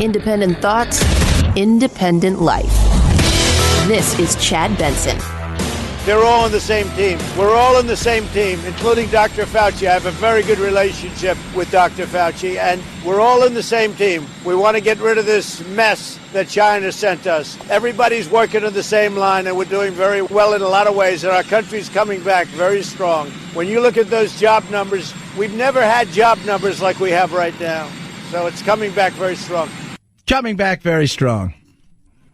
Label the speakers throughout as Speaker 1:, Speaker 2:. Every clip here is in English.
Speaker 1: Independent thoughts, independent life. This is Chad Benson.
Speaker 2: They're all on the same team. We're all in the same team, including Dr. Fauci. I have a very good relationship with Dr. Fauci, and we're all in the same team. We want to get rid of this mess that China sent us. Everybody's working on the same line, and we're doing very well in a lot of ways, and our country's coming back very strong. When you look at those job numbers, we've never had job numbers like we have right now. So it's coming back very strong.
Speaker 3: Coming back very strong.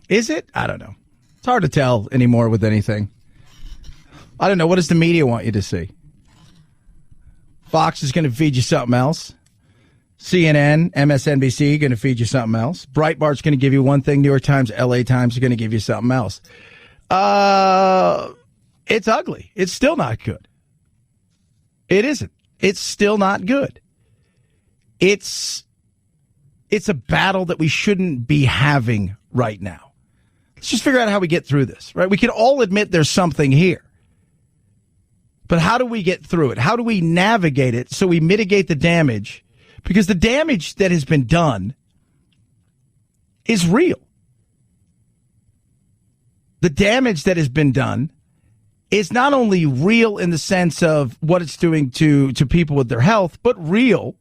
Speaker 3: Is it? I don't know. It's hard to tell anymore with anything. I don't know. What does the media want you to see? Fox is going to feed you something else. CNN, MSNBC going to feed you something else. Breitbart's going to give you one thing. New York Times, LA Times are going to give you something else. It's ugly. It's still not good. It isn't. It's still not good. It's a battle that we shouldn't be having right now. Let's just figure out how we get through this, right? We can all admit there's something here. But how do we get through it? How do we navigate it so we mitigate the damage? Because the damage that has been done is real. The damage that has been done is not only real in the sense of what it's doing to people with their health, but real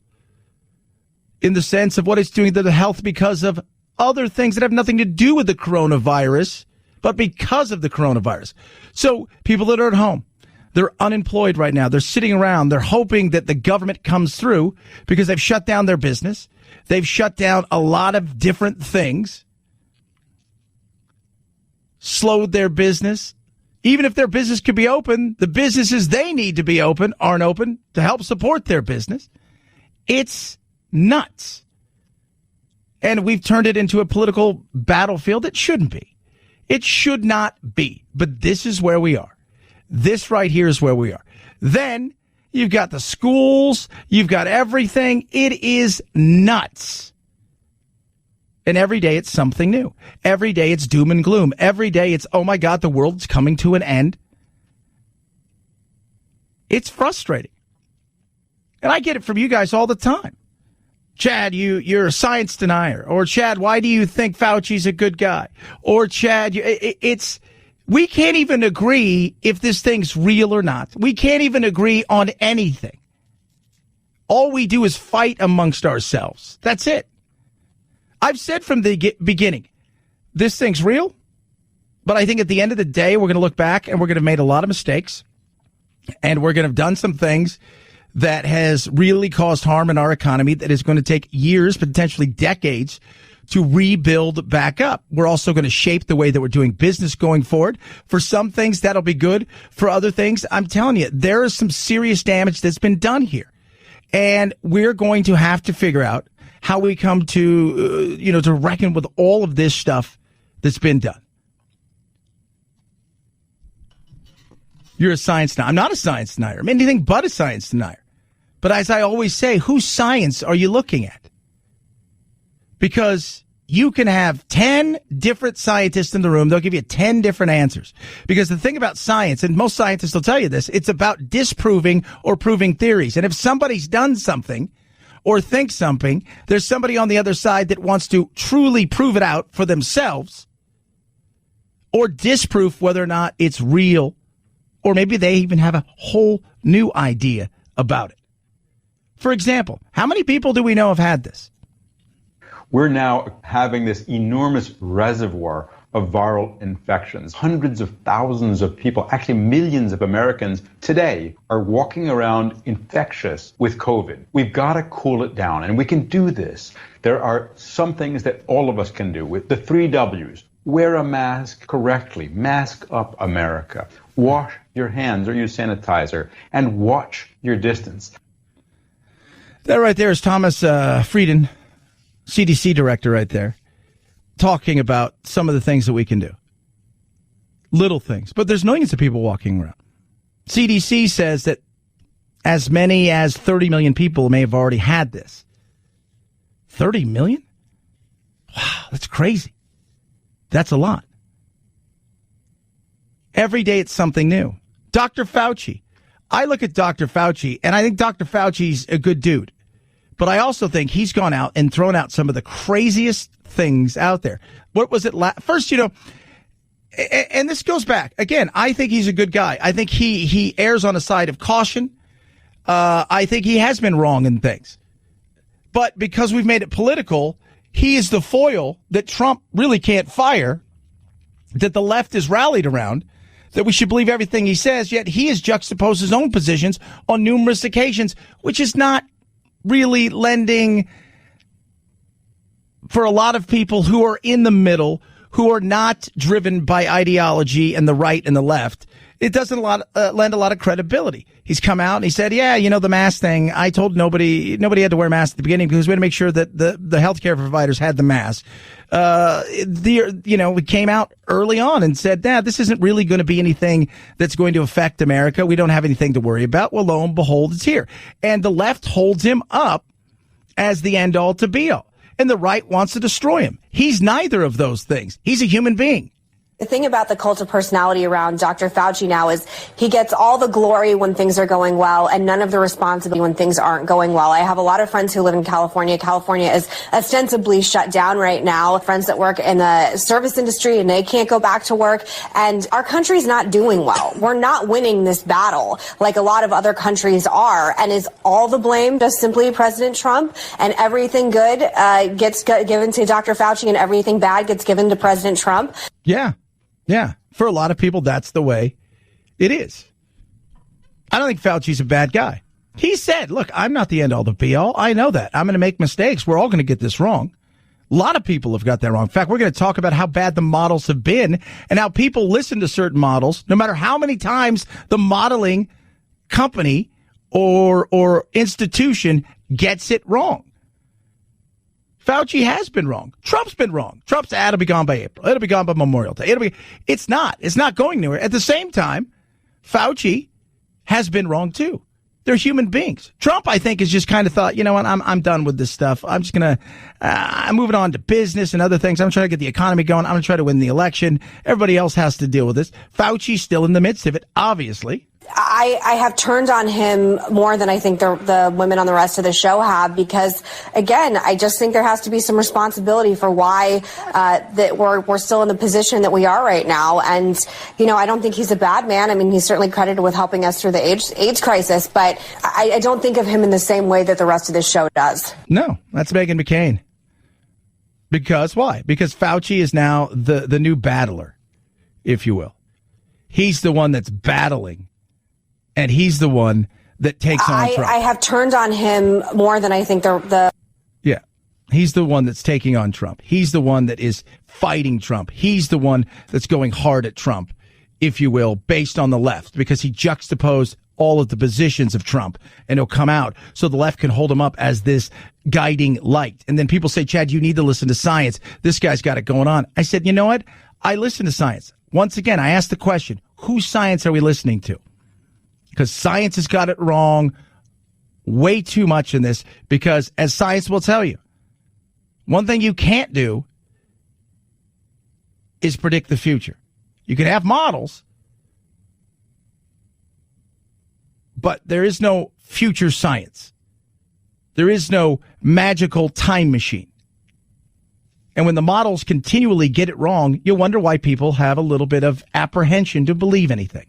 Speaker 3: in the sense of what it's doing to their health because of other things that have nothing to do with the coronavirus, but because of the coronavirus. So people that are at home, they're unemployed right now. They're sitting around. They're hoping that the government comes through because they've shut down their business. They've shut down a lot of different things, slowed their business. Even if their business could be open, the businesses they need to be open aren't open to help support their business. It's nuts. And we've turned it into a political battlefield. It shouldn't be. It should not be. But this is where we are. This right here is where we are. Then you've got the schools. You've got everything. It is nuts. And every day it's something new. Every day it's doom and gloom. Every day it's, oh my God, the world's coming to an end. It's frustrating. And I get it from you guys all the time. Chad, you're a science denier. Or Chad, why do you think Fauci's a good guy? Or Chad, we can't even agree if this thing's real or not. We can't even agree on anything. All we do is fight amongst ourselves. That's it. I've said from the beginning, this thing's real, but I think at the end of the day, we're going to look back and we're going to have made a lot of mistakes, and we're going to have done some things that has really caused harm in our economy that is going to take years, potentially decades, to rebuild back up. We're also going to shape the way that we're doing business going forward. For some things, that'll be good. For other things, I'm telling you, there is some serious damage that's been done here. And we're going to have to figure out how we come to, to reckon with all of this stuff that's been done. You're a science denier. I'm not a science denier. I'm anything but a science denier. But as I always say, whose science are you looking at? Because you can have 10 different scientists in the room. They'll give you 10 different answers. Because the thing about science, and most scientists will tell you this, it's about disproving or proving theories. And if somebody's done something or thinks something, there's somebody on the other side that wants to truly prove it out for themselves or disprove whether or not it's real, or maybe they even have a whole new idea about it. For example, how many people do we know have had this?
Speaker 4: We're now having this enormous reservoir of viral infections. Hundreds of thousands of people, actually millions of Americans today are walking around infectious with COVID. We've got to cool it down, and we can do this. There are some things that all of us can do with the 3 W's. Wear a mask correctly. Mask up, America. Wash your hands or use sanitizer, and watch your distance.
Speaker 3: That right there is Thomas Frieden, CDC director right there, talking about some of the things that we can do. Little things. But there's millions of people walking around. CDC says that as many as 30 million people may have already had this. 30 million? Wow, that's crazy. That's a lot. Every day it's something new. Dr. Fauci. I look at Dr. Fauci, and I think Dr. Fauci's a good dude. But I also think he's gone out and thrown out some of the craziest things out there. What was it? First, and this goes back. Again, I think he's a good guy. I think he errs on the side of caution. I think he has been wrong in things. But because we've made it political, he is the foil that Trump really can't fire, that the left is rallied around, that we should believe everything he says, yet he has juxtaposed his own positions on numerous occasions, which is not really lending for a lot of people who are in the middle, who are not driven by ideology and the right and the left. It doesn't lend a lot of credibility. He's come out and he said, yeah, the mask thing, I told nobody had to wear masks at the beginning because we had to make sure that the healthcare providers had the mask. We came out early on and said, this isn't really going to be anything that's going to affect America. We don't have anything to worry about. Well, lo and behold, it's here. And the left holds him up as the end all to be all. And the right wants to destroy him. He's neither of those things. He's a human being.
Speaker 5: The thing about the cult of personality around Dr. Fauci now is he gets all the glory when things are going well and none of the responsibility when things aren't going well. I have a lot of friends who live in California. California is ostensibly shut down right now. Friends that work in the service industry and they can't go back to work. And our country's not doing well. We're not winning this battle like a lot of other countries are. And is all the blame just simply President Trump and everything good gets given to Dr. Fauci and everything bad gets given to President Trump?
Speaker 3: Yeah. For a lot of people, that's the way it is. I don't think Fauci's a bad guy. He said, look, I'm not the end all, the be all. I know that. I'm going to make mistakes. We're all going to get this wrong. A lot of people have got that wrong. In fact, we're going to talk about how bad the models have been and how people listen to certain models, no matter how many times the modeling company or institution gets it wrong. Fauci has been wrong. Trump's been wrong. Trump's it'll be gone by April. It'll be gone by Memorial Day. It's not going anywhere. At the same time, Fauci has been wrong too. They're human beings. Trump, I think, has just kind of thought, I'm done with this stuff. I'm just I'm moving on to business and other things. I'm trying to get the economy going. I'm going to try to win the election. Everybody else has to deal with this. Fauci's still in the midst of it, obviously.
Speaker 5: I have turned on him more than I think the women on the rest of the show have, because, again, I just think there has to be some responsibility for why that we're still in the position that we are right now. And, I don't think he's a bad man. I mean, he's certainly credited with helping us through the AIDS crisis, but I don't think of him in the same way that the rest of the show does.
Speaker 3: No, that's Meghan McCain. Because why? Because Fauci is now the new battler, if you will. He's the one that's battling. And he's the one that takes on Trump.
Speaker 5: I have turned on him more than I think
Speaker 3: Yeah. He's the one that's taking on Trump. He's the one that is fighting Trump. He's the one that's going hard at Trump, if you will, based on the left, because he juxtaposed all of the positions of Trump, and he'll come out so the left can hold him up as this guiding light. And then people say, Chad, you need to listen to science. This guy's got it going on. I said, you know what? I listen to science. Once again, I asked the question, whose science are we listening to? Because science has got it wrong way too much in this, because as science will tell you, one thing you can't do is predict the future. You can have models, but there is no future science. There is no magical time machine. And when the models continually get it wrong, you'll wonder why people have a little bit of apprehension to believe anything.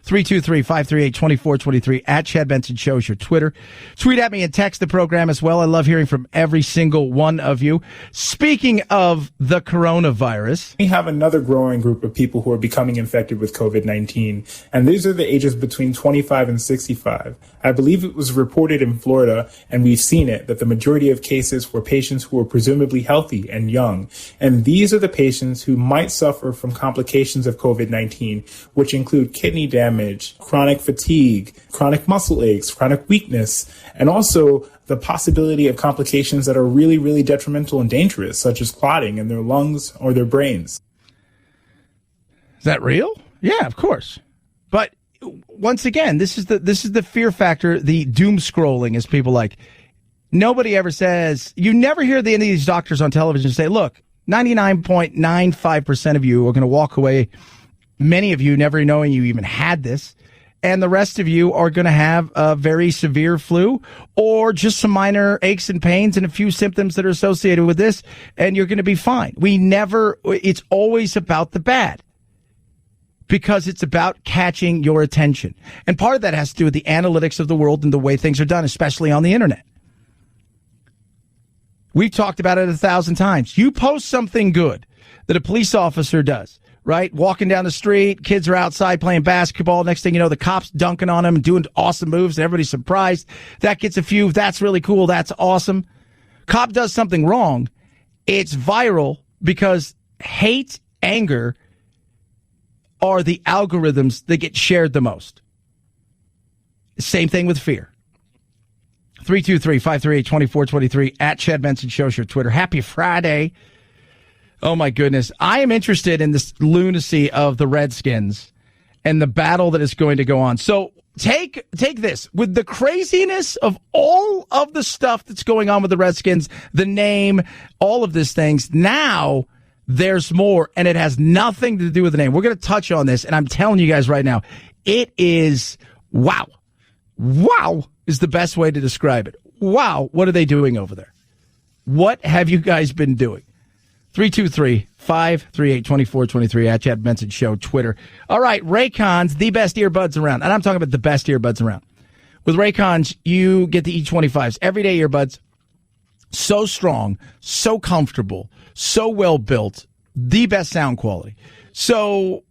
Speaker 3: 323-538-2423 at Chad Benson Show is your Twitter. Tweet at me and text the program as well. I love hearing from every single one of you. Speaking of the coronavirus,
Speaker 6: we have another growing group of people who are becoming infected with COVID-19, and these are the ages between 25 and 65. I believe it was reported in Florida, and we've seen it, that the majority of cases were patients who were presumably healthy and young. And these are the patients who might suffer from complications of COVID-19, which include kidney damage, chronic fatigue, chronic muscle aches, chronic weakness, and also the possibility of complications that are really, really detrimental and dangerous, such as clotting in their lungs or their brains.
Speaker 3: Is that real? Yeah, of course. But once again, this is the fear factor, the doom scrolling, as people like. Nobody ever says, you never hear any of these doctors on television say, look, 99.95% of you are going to walk away, many of you never knowing you even had this, and the rest of you are going to have a very severe flu or just some minor aches and pains and a few symptoms that are associated with this, and you're going to be fine. It's always about the bad because it's about catching your attention. And part of that has to do with the analytics of the world and the way things are done, especially on the internet. We've talked about it 1,000 times. You post something good that a police officer does, right? Walking down the street, kids are outside playing basketball. Next thing you know, the cops dunking on them and doing awesome moves, and everybody's surprised. That gets a few. That's really cool. That's awesome. Cop does something wrong. It's viral because hate, anger are the algorithms that get shared the most. Same thing with fear. 323-538-2423 at Chad Benson Show's your Twitter. Happy Friday. Oh, my goodness. I am interested in this lunacy of the Redskins and the battle that is going to go on. So take this. With the craziness of all of the stuff that's going on with the Redskins, the name, all of these things, now there's more, and it has nothing to do with the name. We're going to touch on this, and I'm telling you guys right now, it is wow. Wow is the best way to describe it. Wow, what are they doing over there? What have you guys been doing? 323-538-2423 at Chad Benson Show, Twitter. All right, Raycons, the best earbuds around. And I'm talking about the best earbuds around. With Raycons, you get the E25s, everyday earbuds. So strong, so comfortable, so well built, the best sound quality. So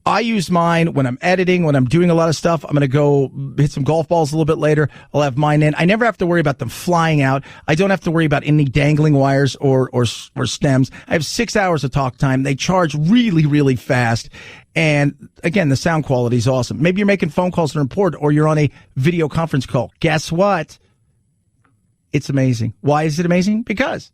Speaker 3: I use mine when I'm editing, when I'm doing a lot of stuff. I'm going to go hit some golf balls a little bit later. I'll have mine in. I never have to worry about them flying out. I don't have to worry about any dangling wires or stems. I have 6 hours of talk time. They charge really, really fast. And again, the sound quality is awesome. Maybe you're making phone calls that are important or you're on a video conference call. Guess what? It's amazing. Why is it amazing? Because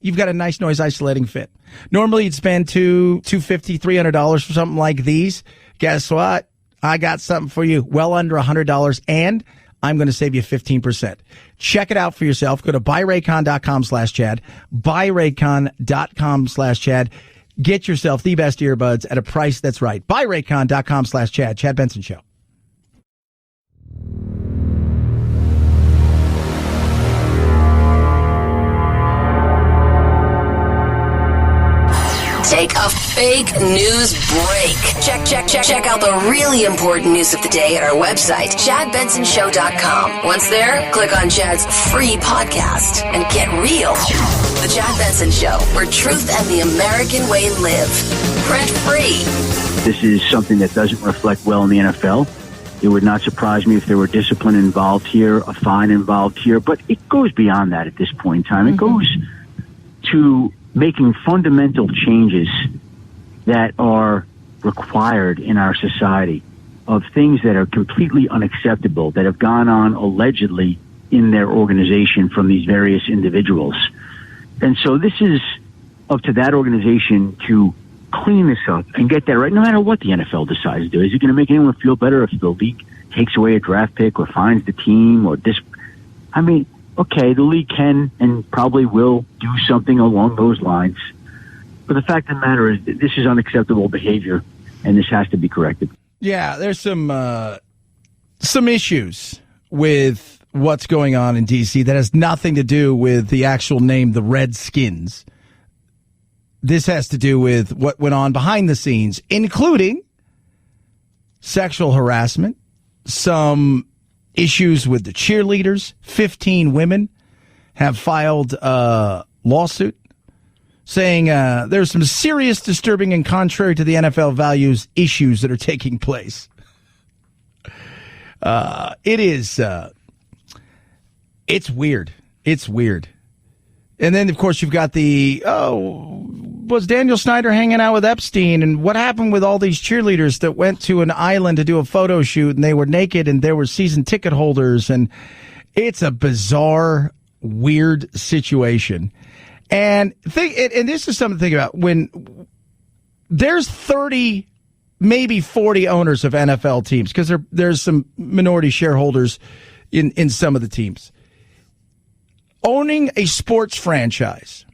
Speaker 3: you've got a nice noise isolating fit. Normally you'd spend $250, $300 for something like these. Guess what? I got something for you. Well under $100, and I'm going to save you 15%. Check it out for yourself. Go to buyraycon.com/Chad. Buyraycon.com/Chad. Get yourself the best earbuds at a price that's right. Buyraycon.com/Chad. Chad Benson Show.
Speaker 1: Take a fake news break. Check out the really important news of the day at our website, ChadBensonShow.com. Once there, click on Chad's free podcast and get real. The Chad Benson Show, where truth and the American way live. Print free.
Speaker 7: This is something that doesn't reflect well in the NFL. It would not surprise me if there were discipline involved here, a fine involved here, but it goes beyond that at this point in time. It goes to making fundamental changes that are required in our society of things that are completely unacceptable, that have gone on allegedly in their organization from these various individuals. And so this is up to that organization to clean this up and get that right, no matter what the NFL decides to do. Is it going to make anyone feel better if the league takes away a draft pick or fines the team or this? I mean, okay, the league can and probably will do something along those lines. But the fact of the matter is that this is unacceptable behavior, and this has to be corrected.
Speaker 3: Yeah, there's some issues with what's going on in D.C. that has nothing to do with the actual name, the Redskins. This has to do with what went on behind the scenes, including sexual harassment, some issues with the cheerleaders. 15 women have filed a lawsuit saying there's some serious, disturbing, and contrary to the NFL values issues that are taking place. It's weird. It's weird. And then, of course, you've got was Daniel Snyder hanging out with Epstein? And what happened with all these cheerleaders that went to an island to do a photo shoot and they were naked and there were season ticket holders? And it's a bizarre, weird situation. And this is something to think about. When there's 30, maybe 40 owners of NFL teams, because there's some minority shareholders in some of the teams. Owning a sports franchise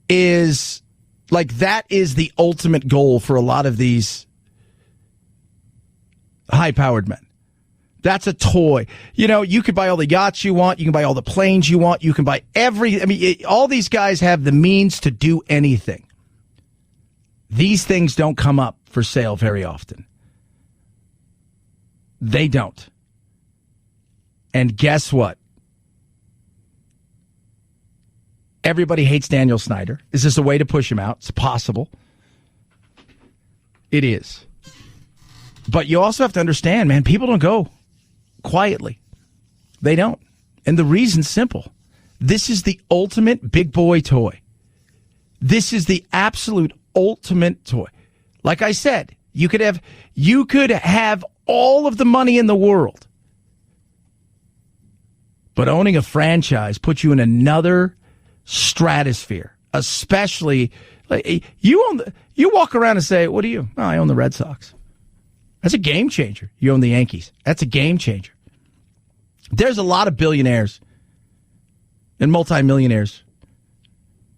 Speaker 3: is the ultimate goal for a lot of these high-powered men. That's a toy. You know, you could buy all the yachts you want. You can buy all the planes you want. You can buy all these guys have the means to do anything. These things don't come up for sale very often. They don't. And guess what? Everybody hates Daniel Snyder. Is this a way to push him out? It's possible. It is. But you also have to understand, man, people don't go quietly. They don't. And the reason's simple. This is the ultimate big boy toy. This is the absolute ultimate toy. Like I said, you could have all of the money in the world. But owning a franchise puts you in another stratosphere, especially like, you walk around and say, what do you? Oh, I own the Red Sox. That's a game changer. You own the Yankees. That's a game changer. There's a lot of billionaires and multimillionaires.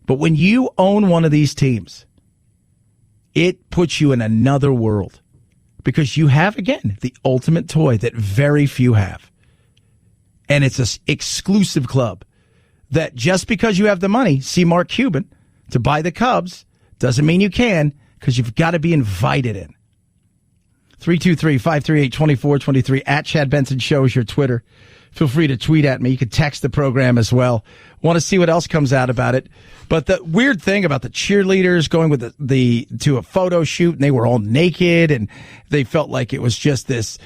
Speaker 3: But when you own one of these teams, it puts you in another world because you have, again, the ultimate toy that very few have. And it's an exclusive club that just because you have the money, see Mark Cuban, to buy the Cubs, doesn't mean you can, because you've got to be invited in. 323-538-2423 at Chad Benson Show is your Twitter. Feel free to tweet at me. You can text the program as well. Want to see what else comes out about it. But the weird thing about the cheerleaders going with to a photo shoot, and they were all naked, and they felt like it was just this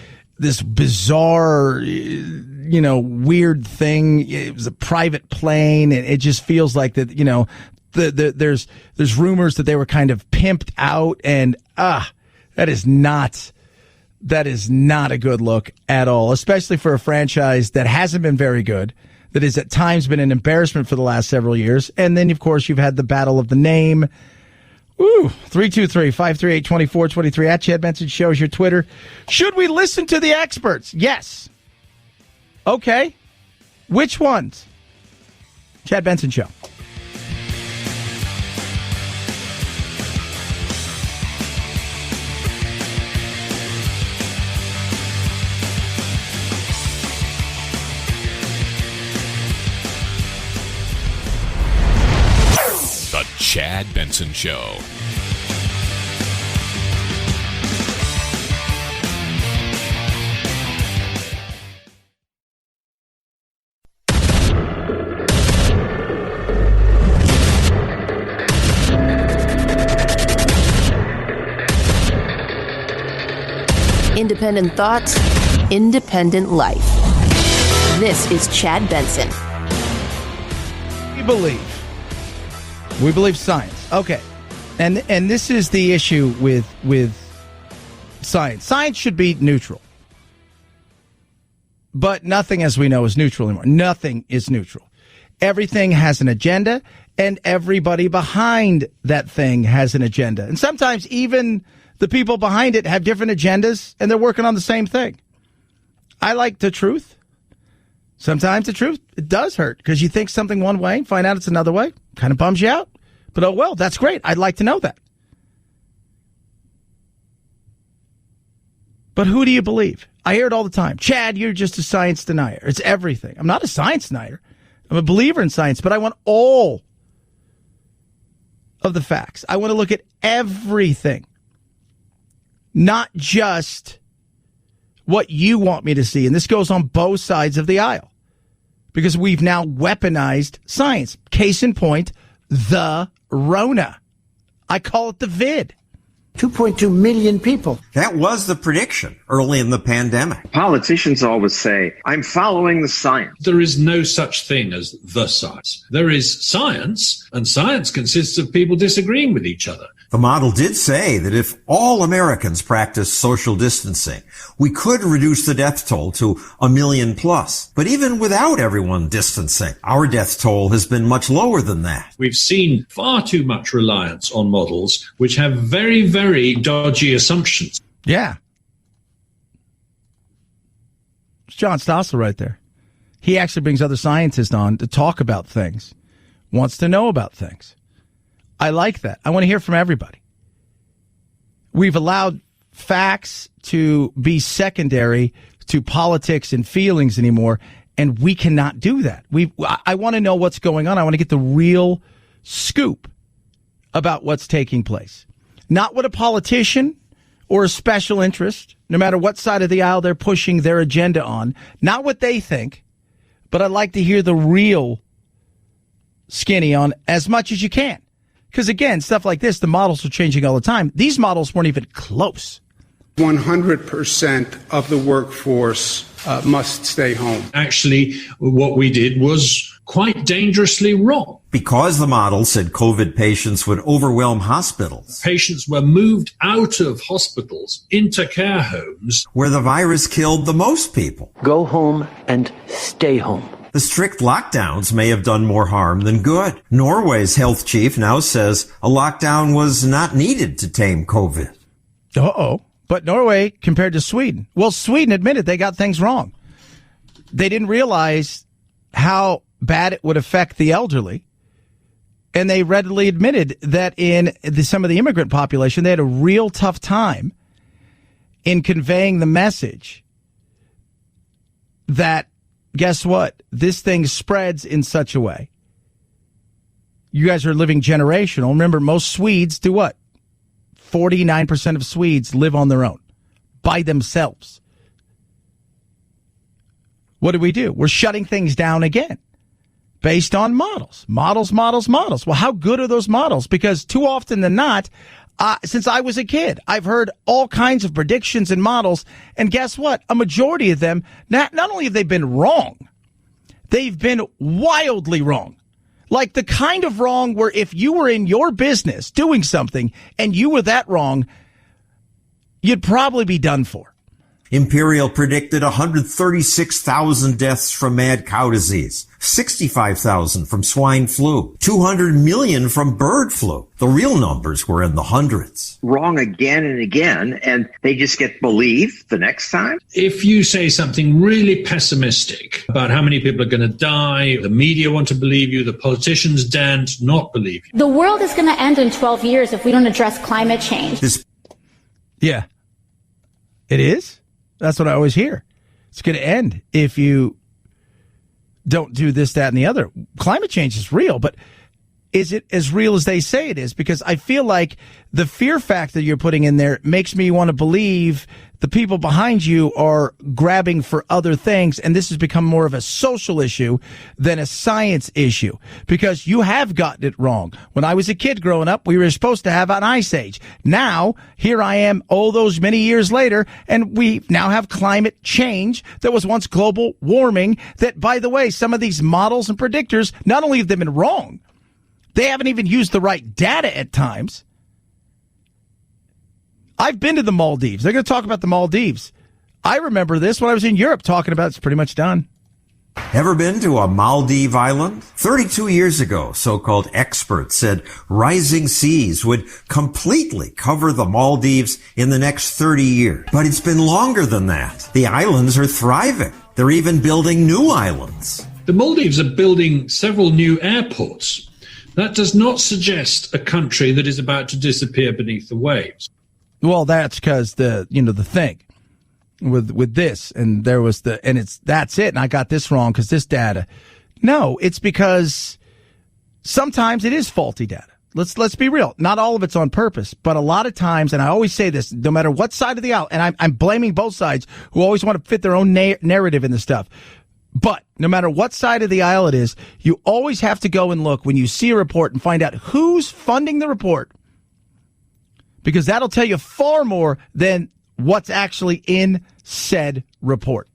Speaker 3: bizarre, weird thing. It was a private plane, and it just feels like that, there's rumors that they were kind of pimped out, and that is not a good look at all, especially for a franchise that hasn't been very good, that has at times been an embarrassment for the last several years. And then, of course, you've had the battle of the name. 323-538-2423 at Chad Benson Show is your Twitter. Should we listen to the experts? Yes. Okay. Which ones? Chad Benson Show.
Speaker 8: The Chad Benson Show.
Speaker 1: Independent thoughts, independent life. This is Chad Benson.
Speaker 3: We believe science. Okay. And this is the issue with science. Science should be neutral. But nothing, as we know, is neutral anymore. Nothing is neutral. Everything has an agenda, and everybody behind that thing has an agenda. And sometimes even the people behind it have different agendas, and they're working on the same thing. I like the truth. Sometimes the truth, it does hurt, because you think something one way and find out it's another way. Kind of bums you out. But, oh, well, that's great. I'd like to know that. But who do you believe? I hear it all the time. Chad, you're just a science denier. It's everything. I'm not a science denier. I'm a believer in science, but I want all of the facts. I want to look at everything, not just what you want me to see. And this goes on both sides of the aisle, because we've now weaponized science. Case in point, the Rona. I call it the vid.
Speaker 9: 2.2 million people.
Speaker 10: That was the prediction early in the pandemic.
Speaker 11: Politicians always say, I'm following the science.
Speaker 12: There is no such thing as the science. There is science, and science consists of people disagreeing with each other.
Speaker 10: The model did say that if all Americans practiced social distancing, we could reduce the death toll to 1 million plus. But even without everyone distancing, our death toll has been much lower than that.
Speaker 12: We've seen far too much reliance on models which have very, very dodgy assumptions.
Speaker 3: Yeah. It's John Stossel right there. He actually brings other scientists on to talk about things, wants to know about things. I like that. I want to hear from everybody. We've allowed facts to be secondary to politics and feelings anymore, and we cannot do that. I want to know what's going on. I want to get the real scoop about what's taking place. Not what a politician or a special interest, no matter what side of the aisle they're pushing their agenda on, not what they think, but I'd like to hear the real skinny on as much as you can. Because, again, stuff like this, the models are changing all the time. These models weren't even close.
Speaker 13: 100% of the workforce must stay home.
Speaker 12: Actually, what we did was quite dangerously wrong.
Speaker 10: Because the model said COVID patients would overwhelm hospitals.
Speaker 12: Patients were moved out of hospitals into care homes,
Speaker 10: where the virus killed the most people.
Speaker 9: Go home and stay home.
Speaker 10: The strict lockdowns may have done more harm than good. Norway's health chief now says a lockdown was not needed to tame COVID.
Speaker 3: Uh-oh. But Norway compared to Sweden. Well, Sweden admitted they got things wrong. They didn't realize how bad it would affect the elderly. And they readily admitted that in some of the immigrant population, they had a real tough time in conveying the message that, guess what? This thing spreads in such a way. You guys are living generational. Remember, most Swedes do what? 49% of Swedes live on their own, by themselves. What do? We're shutting things down again based on models. Models. Well, how good are those models? Because too often than not, since I was a kid, I've heard all kinds of predictions and models. And guess what? A majority of them, not only have they been wrong, they've been wildly wrong. Like the kind of wrong where if you were in your business doing something and you were that wrong, you'd probably be done for.
Speaker 10: Imperial predicted 136,000 deaths from mad cow disease, 65,000 from swine flu, 200 million from bird flu. The real numbers were in the hundreds.
Speaker 11: Wrong again and again, and they just get believed the next time?
Speaker 12: If you say something really pessimistic about how many people are going to die, the media want to believe you, the politicians daren't not believe you.
Speaker 14: The world is going to end in 12 years if we don't address climate change.
Speaker 3: Yeah, it is. That's what I always hear. It's going to end if you don't do this, that, and the other. Climate change is real, but is it as real as they say it is? Because I feel like the fear factor you're putting in there makes me want to believe the people behind you are grabbing for other things, and this has become more of a social issue than a science issue, because you have gotten it wrong. When I was a kid growing up, we were supposed to have an ice age. Now, here I am all those many years later, and we now have climate change that was once global warming that, by the way, some of these models and predictors, not only have they been wrong, they haven't even used the right data at times. I've been to the Maldives. They're going to talk about the Maldives. I remember this when I was in Europe talking about it's pretty much done.
Speaker 10: Ever been to a Maldive island? 32 years ago, so-called experts said rising seas would completely cover the Maldives in the next 30 years. But it's been longer than that. The islands are thriving. They're even building new islands.
Speaker 12: The Maldives are building several new airports. That does not suggest a country that is about to disappear beneath the waves.
Speaker 3: Well, that's because the thing with this, and there was that's it. And I got this wrong because this data. No, it's because sometimes it is faulty data. Let's be real. Not all of it's on purpose, but a lot of times, and I always say this, no matter what side of the aisle, and I'm blaming both sides who always want to fit their own narrative in this stuff. But no matter what side of the aisle it is, you always have to go and look when you see a report and find out who's funding the report. Because that'll tell you far more than what's actually in said report.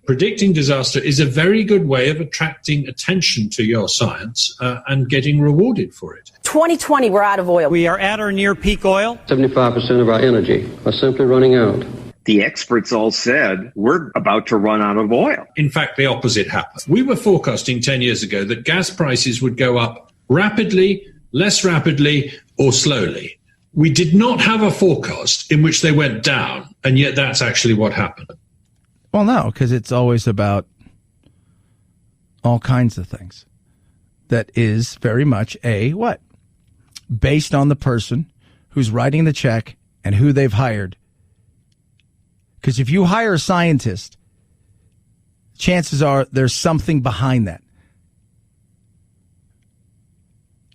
Speaker 12: Predicting disaster is a very good way of attracting attention to your science and getting rewarded for it.
Speaker 5: 2020, we're out of oil.
Speaker 15: We are at or near peak oil.
Speaker 16: 75% of our energy are simply running out.
Speaker 11: The experts all said we're about to run out of oil.
Speaker 12: In fact, the opposite happened. We were forecasting 10 years ago that gas prices would go up rapidly, less rapidly, or slowly. We did not have a forecast in which they went down, and yet that's actually what happened.
Speaker 3: Well, no, because it's always about all kinds of things. That is very much based on the person who's writing the check and who they've hired Because if you hire a scientist, chances are there's something behind that.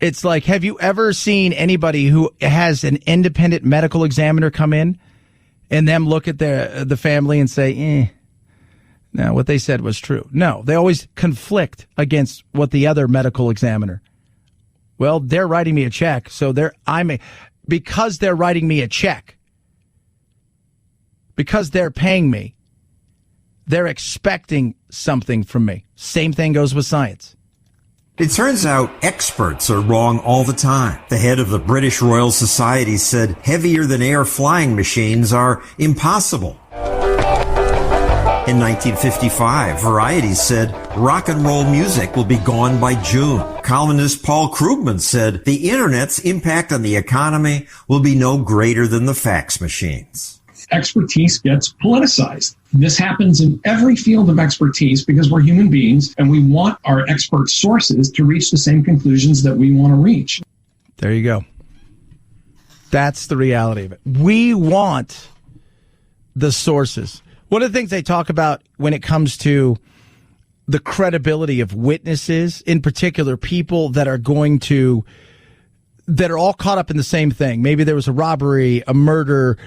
Speaker 3: It's like, have you ever seen anybody who has an independent medical examiner come in and them look at the family and say, no, what they said was true? No, they always conflict against what the other medical examiner. Well, they're writing me a check, so because they're writing me a check, because they're paying me, they're expecting something from me. Same thing goes with science.
Speaker 10: It turns out experts are wrong all the time. The head of the British Royal Society said heavier-than-air flying machines are impossible. In 1955, Variety said rock and roll music will be gone by June. Columnist Paul Krugman said the Internet's impact on the economy will be no greater than the fax machines.
Speaker 17: Expertise gets politicized. This happens in every field of expertise because we're human beings and we want our expert sources to reach the same conclusions that we want to reach.
Speaker 3: There you go. That's the reality of it. We want the sources. One of the things they talk about when it comes to the credibility of witnesses, in particular people that are all caught up in the same thing. Maybe there was a robbery, a murder,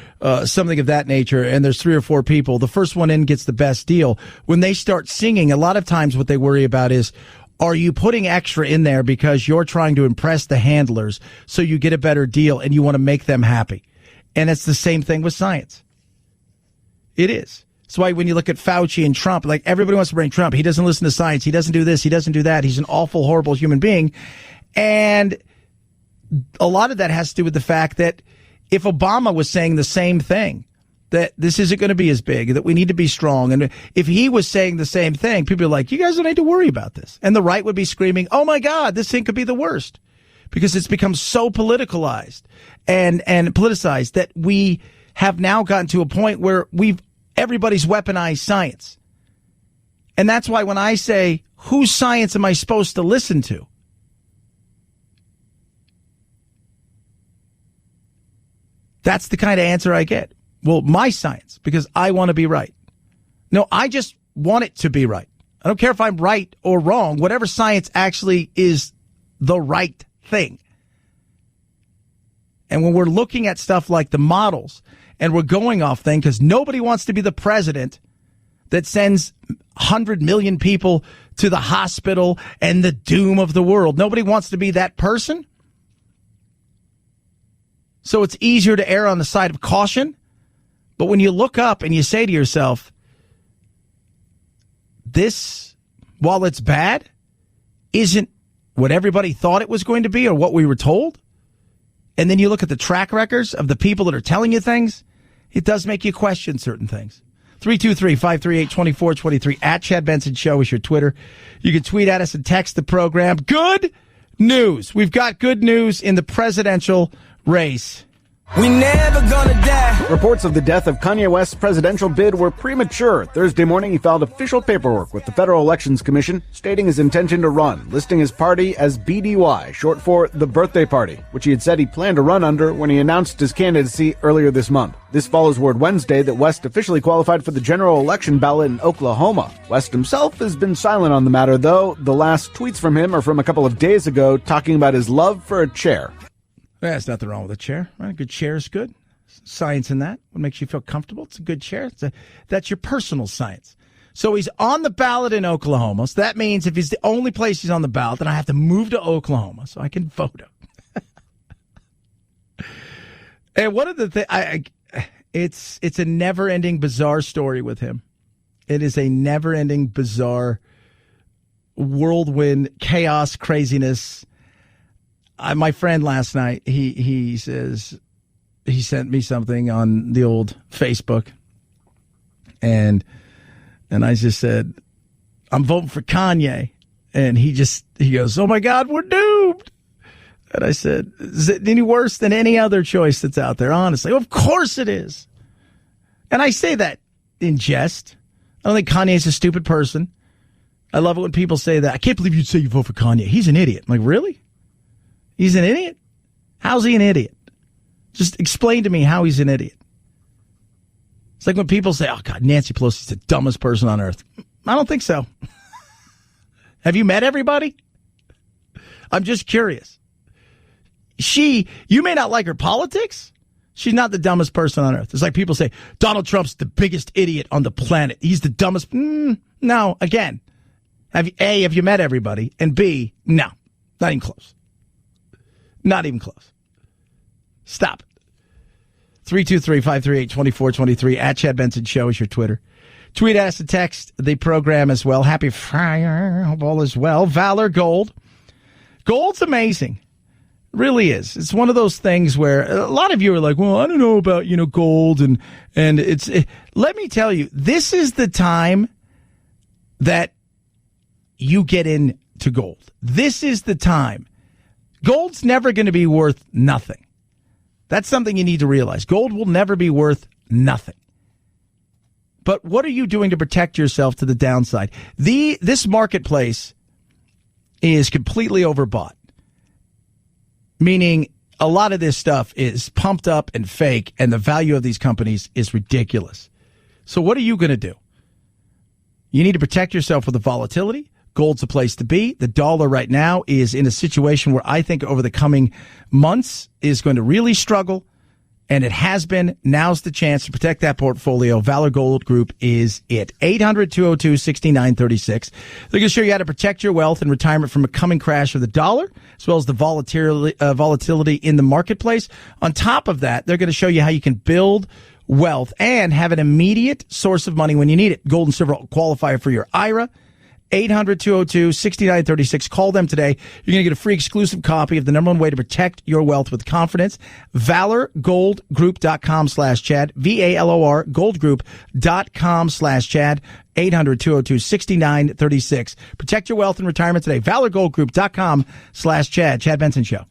Speaker 3: something of that nature, and there's 3 or 4 people. The first one in gets the best deal. When they start singing, a lot of times what they worry about is, are you putting extra in there because you're trying to impress the handlers so you get a better deal and you want to make them happy? And it's the same thing with science. It is. That's why when you look at Fauci and Trump, like everybody wants to bring Trump. He doesn't listen to science. He doesn't do this. He doesn't do that. He's an awful, horrible human being. And a lot of that has to do with the fact that if Obama was saying the same thing, that this isn't going to be as big, that we need to be strong, and if he was saying the same thing, people are like, you guys don't need to worry about this. And the right would be screaming, oh my God, this thing could be the worst, because it's become so politicalized and politicized that we have now gotten to a point where everybody's weaponized science. And that's why when I say, whose science am I supposed to listen to? That's the kind of answer I get. Well, my science, because I want to be right. No, I just want it to be right. I don't care if I'm right or wrong. Whatever science actually is the right thing. And when we're looking at stuff like the models and we're going off things, because nobody wants to be the president that sends 100 million people to the hospital and the doom of the world. Nobody wants to be that person. So it's easier to err on the side of caution. But when you look up and you say to yourself, this, while it's bad, isn't what everybody thought it was going to be or what we were told. And then you look at the track records of the people that are telling you things, it does make you question certain things. 323-538-2423 at Chad Benson Show is your Twitter. You can tweet at us and text the program. Good news. We've got good news in the presidential race.
Speaker 18: We never gonna die. Reports of the death of Kanye West's presidential bid were premature. Thursday morning, he filed official paperwork with the Federal Elections Commission, stating his intention to run, listing his party as BDY, short for the Birthday Party, which he had said he planned to run under when he announced his candidacy earlier this month. This follows word Wednesday that West officially qualified for the general election ballot in Oklahoma. West himself has been silent on the matter, though. The last tweets from him are from a couple of days ago, talking about his love for a chair.
Speaker 3: There's nothing wrong with a chair. Right? A good chair is good. Science in that. What makes you feel comfortable? It's a good chair. That's your personal science. So he's on the ballot in Oklahoma. So that means if he's the only place he's on the ballot, then I have to move to Oklahoma so I can vote him. And one of the things, it's a never-ending bizarre story with him. It is a never-ending bizarre whirlwind, chaos, craziness. My friend last night, he says, he sent me something on the old Facebook, and I just said, I'm voting for Kanye. And he goes, oh my God, we're doomed. And I said, is it any worse than any other choice that's out there? Honestly, of course it is. And I say that in jest. I don't think Kanye's a stupid person. I love it when people say that. I can't believe you'd say you vote for Kanye. He's an idiot. I'm like, really? He's an idiot? How's he an idiot? Just explain to me how he's an idiot. It's like when people say, oh, God, Nancy Pelosi's the dumbest person on earth. I don't think so. Have you met everybody? I'm just curious. You may not like her politics. She's not the dumbest person on earth. It's like people say, Donald Trump's the biggest idiot on the planet. He's the dumbest. No, again, have you met everybody? And B, no, not even close. Not even close. Stop it. 323-538-2423 at Chad Benson Show is your Twitter. Tweet us and text the program as well. Happy Friday. Hope all is well. Valor Gold. Gold's amazing. It really is. It's one of those things where a lot of you are like, well, I don't know about, gold and let me tell you, this is the time that you get into gold. This is the time. Gold's never going to be worth nothing. That's something you need to realize. Gold will never be worth nothing. But what are you doing to protect yourself to the downside? This marketplace is completely overbought, meaning a lot of this stuff is pumped up and fake, and the value of these companies is ridiculous. So what are you going to do? You need to protect yourself with the volatility. Gold's the place to be. The dollar right now is in a situation where I think over the coming months is going to really struggle, and it has been. Now's the chance to protect that portfolio. Valor Gold Group is it. 800-202-6936. They're going to show you how to protect your wealth and retirement from a coming crash of the dollar, as well as the volatility in the marketplace. On top of that, they're going to show you how you can build wealth and have an immediate source of money when you need it. Gold and silver qualifier for your IRA. 800-202-6936. Call them today. You're going to get a free exclusive copy of the number one way to protect your wealth with confidence. ValorGoldGroup.com/Chad. VALOR Goldgroup.com/Chad. 800-202-6936. Protect your wealth and retirement today. ValorGoldGroup.com/Chad. Chad Benson Show.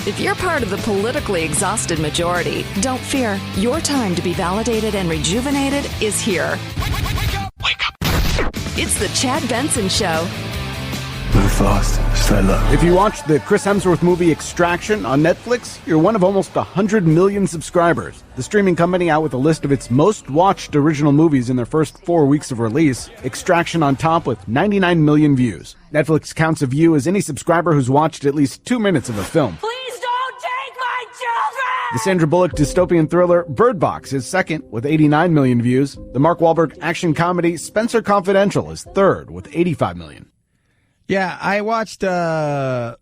Speaker 19: If you're part of the politically exhausted majority, don't fear. Your time to be validated and rejuvenated is here. Wake up. It's the Chad Benson Show.
Speaker 18: Move fast, stay low. If you watched the Chris Hemsworth movie Extraction on Netflix, you're one of almost 100 million subscribers. The streaming company out with a list of its most watched original movies in their first 4 weeks of release. Extraction on top with 99 million views. Netflix counts of you as any subscriber who's watched at least 2 minutes of a film.
Speaker 20: Please don't take my children!
Speaker 18: The Sandra Bullock dystopian thriller Bird Box is second with 89 million views. The Mark Wahlberg action comedy Spencer Confidential is third with 85 million.
Speaker 3: Yeah, I watched Bird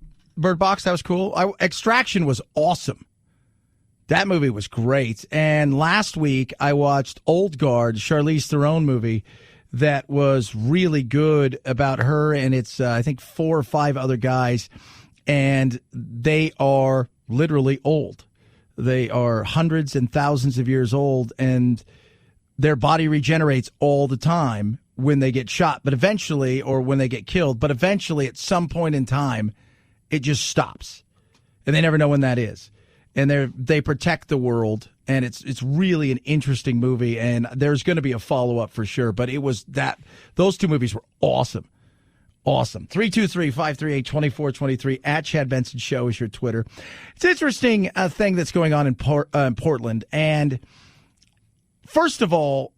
Speaker 3: Box. That was cool. Extraction was awesome. That movie was great. And last week, I watched Old Guard, Charlize Theron movie that was really good about her. And it's, I think, 4 or 5 other guys. And they are literally old. They are hundreds and thousands of years old. And their body regenerates all the time when they get shot, but eventually, or when they get killed, but eventually at some point in time, it just stops. And they never know when that is. And they protect the world, and it's really an interesting movie, and there's going to be a follow-up for sure, but it was those 2 movies were awesome. Awesome. 323-538-2423 at Chad Benson Show is your Twitter. It's an interesting thing that's going on in Portland, and first of all,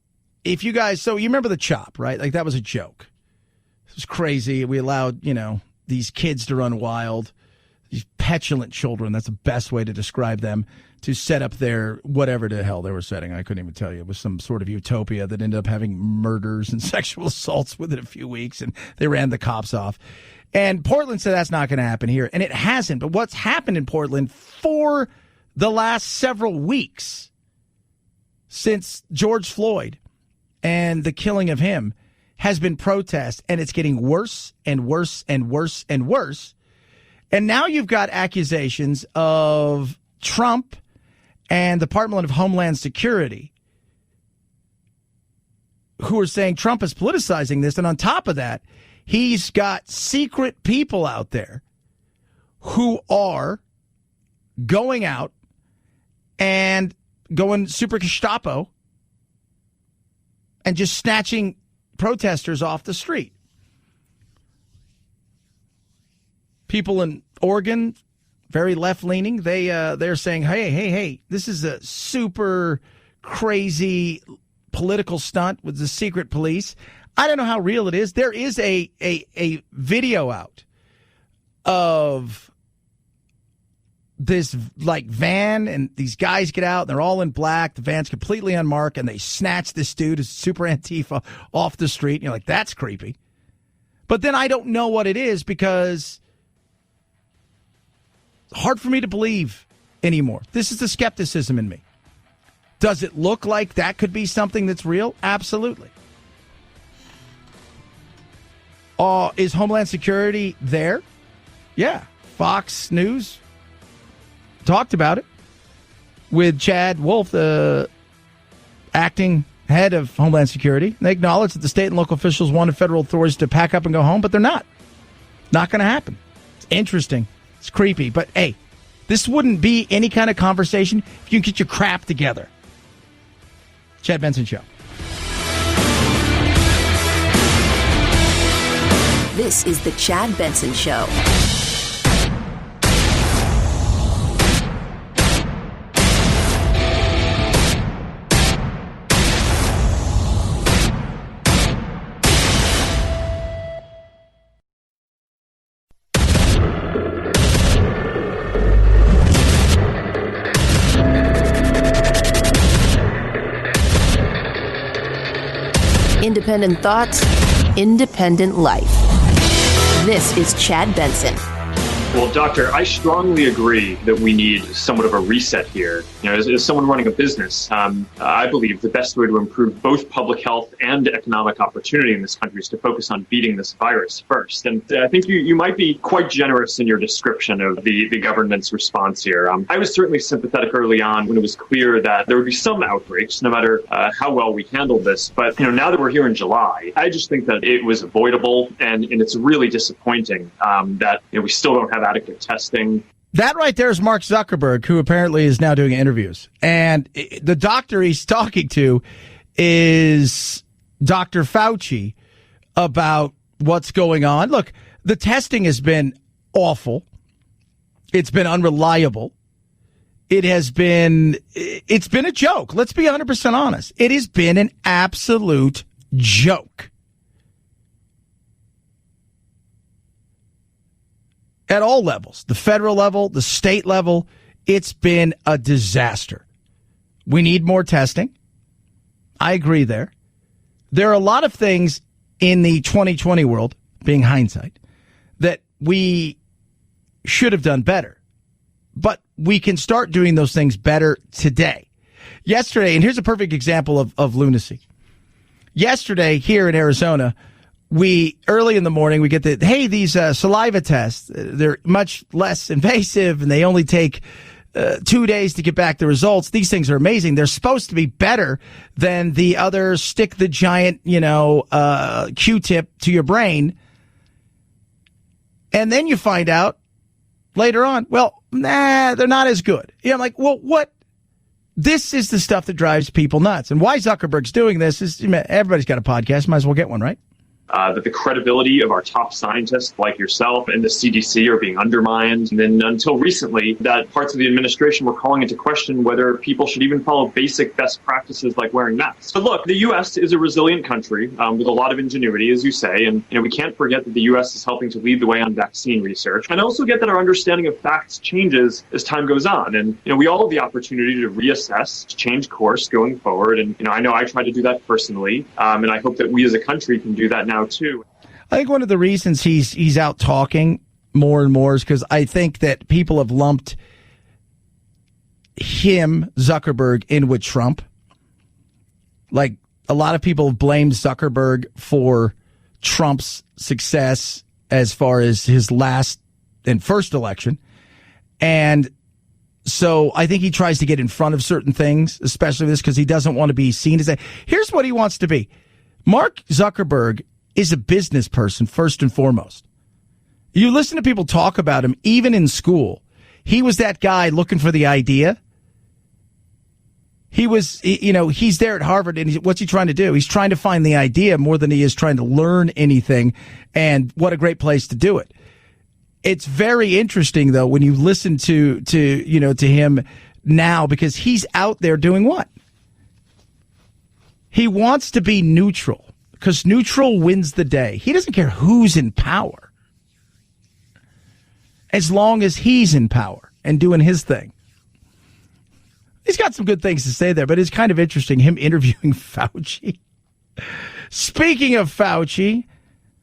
Speaker 3: if you guys, so you remember the CHOP, right? Like that was a joke. It was crazy. We allowed, these kids to run wild, these petulant children. That's the best way to describe them, to set up their whatever the hell they were setting. I couldn't even tell you. It was some sort of utopia that ended up having murders and sexual assaults within a few weeks, and they ran the cops off. And Portland said that's not going to happen here, and it hasn't. But what's happened in Portland for the last several weeks since George Floyd and the killing of him has been protest, and it's getting worse and worse and worse and worse. And now you've got accusations of Trump and the Department of Homeland Security who are saying Trump is politicizing this. And on top of that, he's got secret people out there who are going out and going super Gestapo and just snatching protesters off the street. People in Oregon, very left-leaning, they're saying, hey, this is a super crazy political stunt with the secret police. I don't know how real it is. There is a video out of this like van, and these guys get out and they're all in black. The van's completely unmarked, and they snatch this dude who's super Antifa off the street. And you're like, that's creepy. But then I don't know what it is because it's hard for me to believe anymore. This is the skepticism in me. Does it look like that could be something that's real? Absolutely. Is Homeland Security there? Yeah. Fox News talked about it with Chad Wolf, the acting head of Homeland Security. They acknowledged that the state and local officials wanted federal authorities to pack up and go home, but they're not. Not going to happen. It's interesting. It's creepy. But, hey, this wouldn't be any kind of conversation if you can get your crap together. Chad Benson Show.
Speaker 1: This is the Chad Benson Show. Independent thoughts, independent life. This is Chad Benson.
Speaker 21: Well, Doctor, I strongly agree that we need somewhat of a reset here. You know, as someone running a business, I believe the best way to improve both public health and economic opportunity in this country is to focus on beating this virus first. And I think you might be quite generous in your description of the government's response here. I was certainly sympathetic early on when it was clear that there would be some outbreaks, no matter how well we handled this. But, you know, now that we're here in July, I just think that it was avoidable, and it's really disappointing that we still don't have adequate testing.
Speaker 3: That right there is Mark Zuckerberg, who apparently is now doing interviews. And the doctor he's talking to is Dr. Fauci about what's going on. Look, the testing has been awful. It's been unreliable. It's been a joke. Let's be 100% honest. It has been an absolute joke. At all levels, the federal level, the state level, it's been a disaster. We need more testing. I agree there. There are a lot of things in the 2020 world, being hindsight, that we should have done better. But we can start doing those things better today. Yesterday, and here's a perfect example of lunacy. Yesterday, here in Arizona, early in the morning, we get these saliva tests, they're much less invasive and they only take 2 days to get back the results. These things are amazing. They're supposed to be better than the other stick the giant, Q-tip to your brain. And then you find out later on, they're not as good. I'm like, well, what? This is the stuff that drives people nuts. And why Zuckerberg's doing this is everybody's got a podcast. Might as well get one, right?
Speaker 21: That the credibility of our top scientists like yourself and the CDC are being undermined. And then until recently, that parts of the administration were calling into question whether people should even follow basic best practices like wearing masks. But look, the U.S. is a resilient country with a lot of ingenuity, as you say. And we can't forget that the U.S. is helping to lead the way on vaccine research. And also get that our understanding of facts changes as time goes on. And we all have the opportunity to reassess, to change course going forward. And I know I try to do that personally. And I hope that we as a country can do that now too.
Speaker 3: I think one of the reasons he's out talking more and more is because I think that people have lumped him, Zuckerberg, in with Trump. Like, a lot of people have blamed Zuckerberg for Trump's success as far as his last and first election. And so I think he tries to get in front of certain things, especially this, because he doesn't want to be seen as that. Here's what he wants to be. Mark Zuckerberg is a business person, first and foremost. You listen to people talk about him, even in school. He was that guy looking for the idea He's there at Harvard, and what's he trying to do? He's trying to find the idea more than he is trying to learn anything, and what a great place to do it. It's very interesting, though, when you listen to him now, because he's out there doing what? He wants to be neutral, because neutral wins the day. He doesn't care who's in power, as long as he's in power and doing his thing. He's got some good things to say there, but it's kind of interesting, him interviewing Fauci. Speaking of Fauci,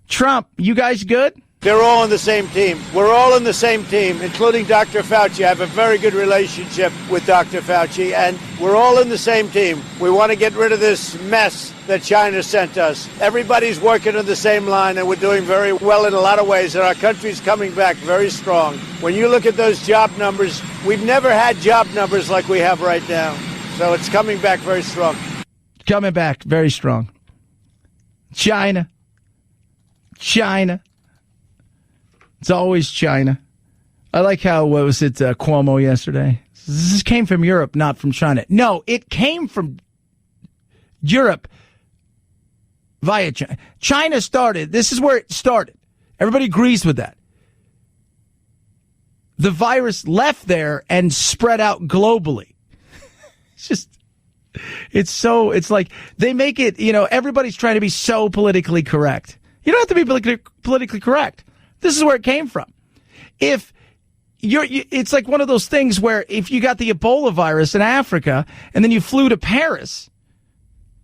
Speaker 3: Trump, you guys good?
Speaker 2: They're all on the same team. We're all in the same team, including Dr. Fauci. I have a very good relationship with Dr. Fauci, and we're all in the same team. We want to get rid of this mess that China sent us. Everybody's working on the same line, and we're doing very well in a lot of ways, and our country's coming back very strong. When you look at those job numbers, we've never had job numbers like we have right now. So it's coming back very strong.
Speaker 3: Coming back very strong. China. It's always China. I like how, what was it, Cuomo yesterday? This came from Europe, not from China. No, it came from Europe via China. China started. This is where it started. Everybody agrees with that. The virus left there and spread out globally. It's like they make it, everybody's trying to be so politically correct. You don't have to be politically correct. This is where it came from. It's like one of those things where if you got the Ebola virus in Africa and then you flew to Paris,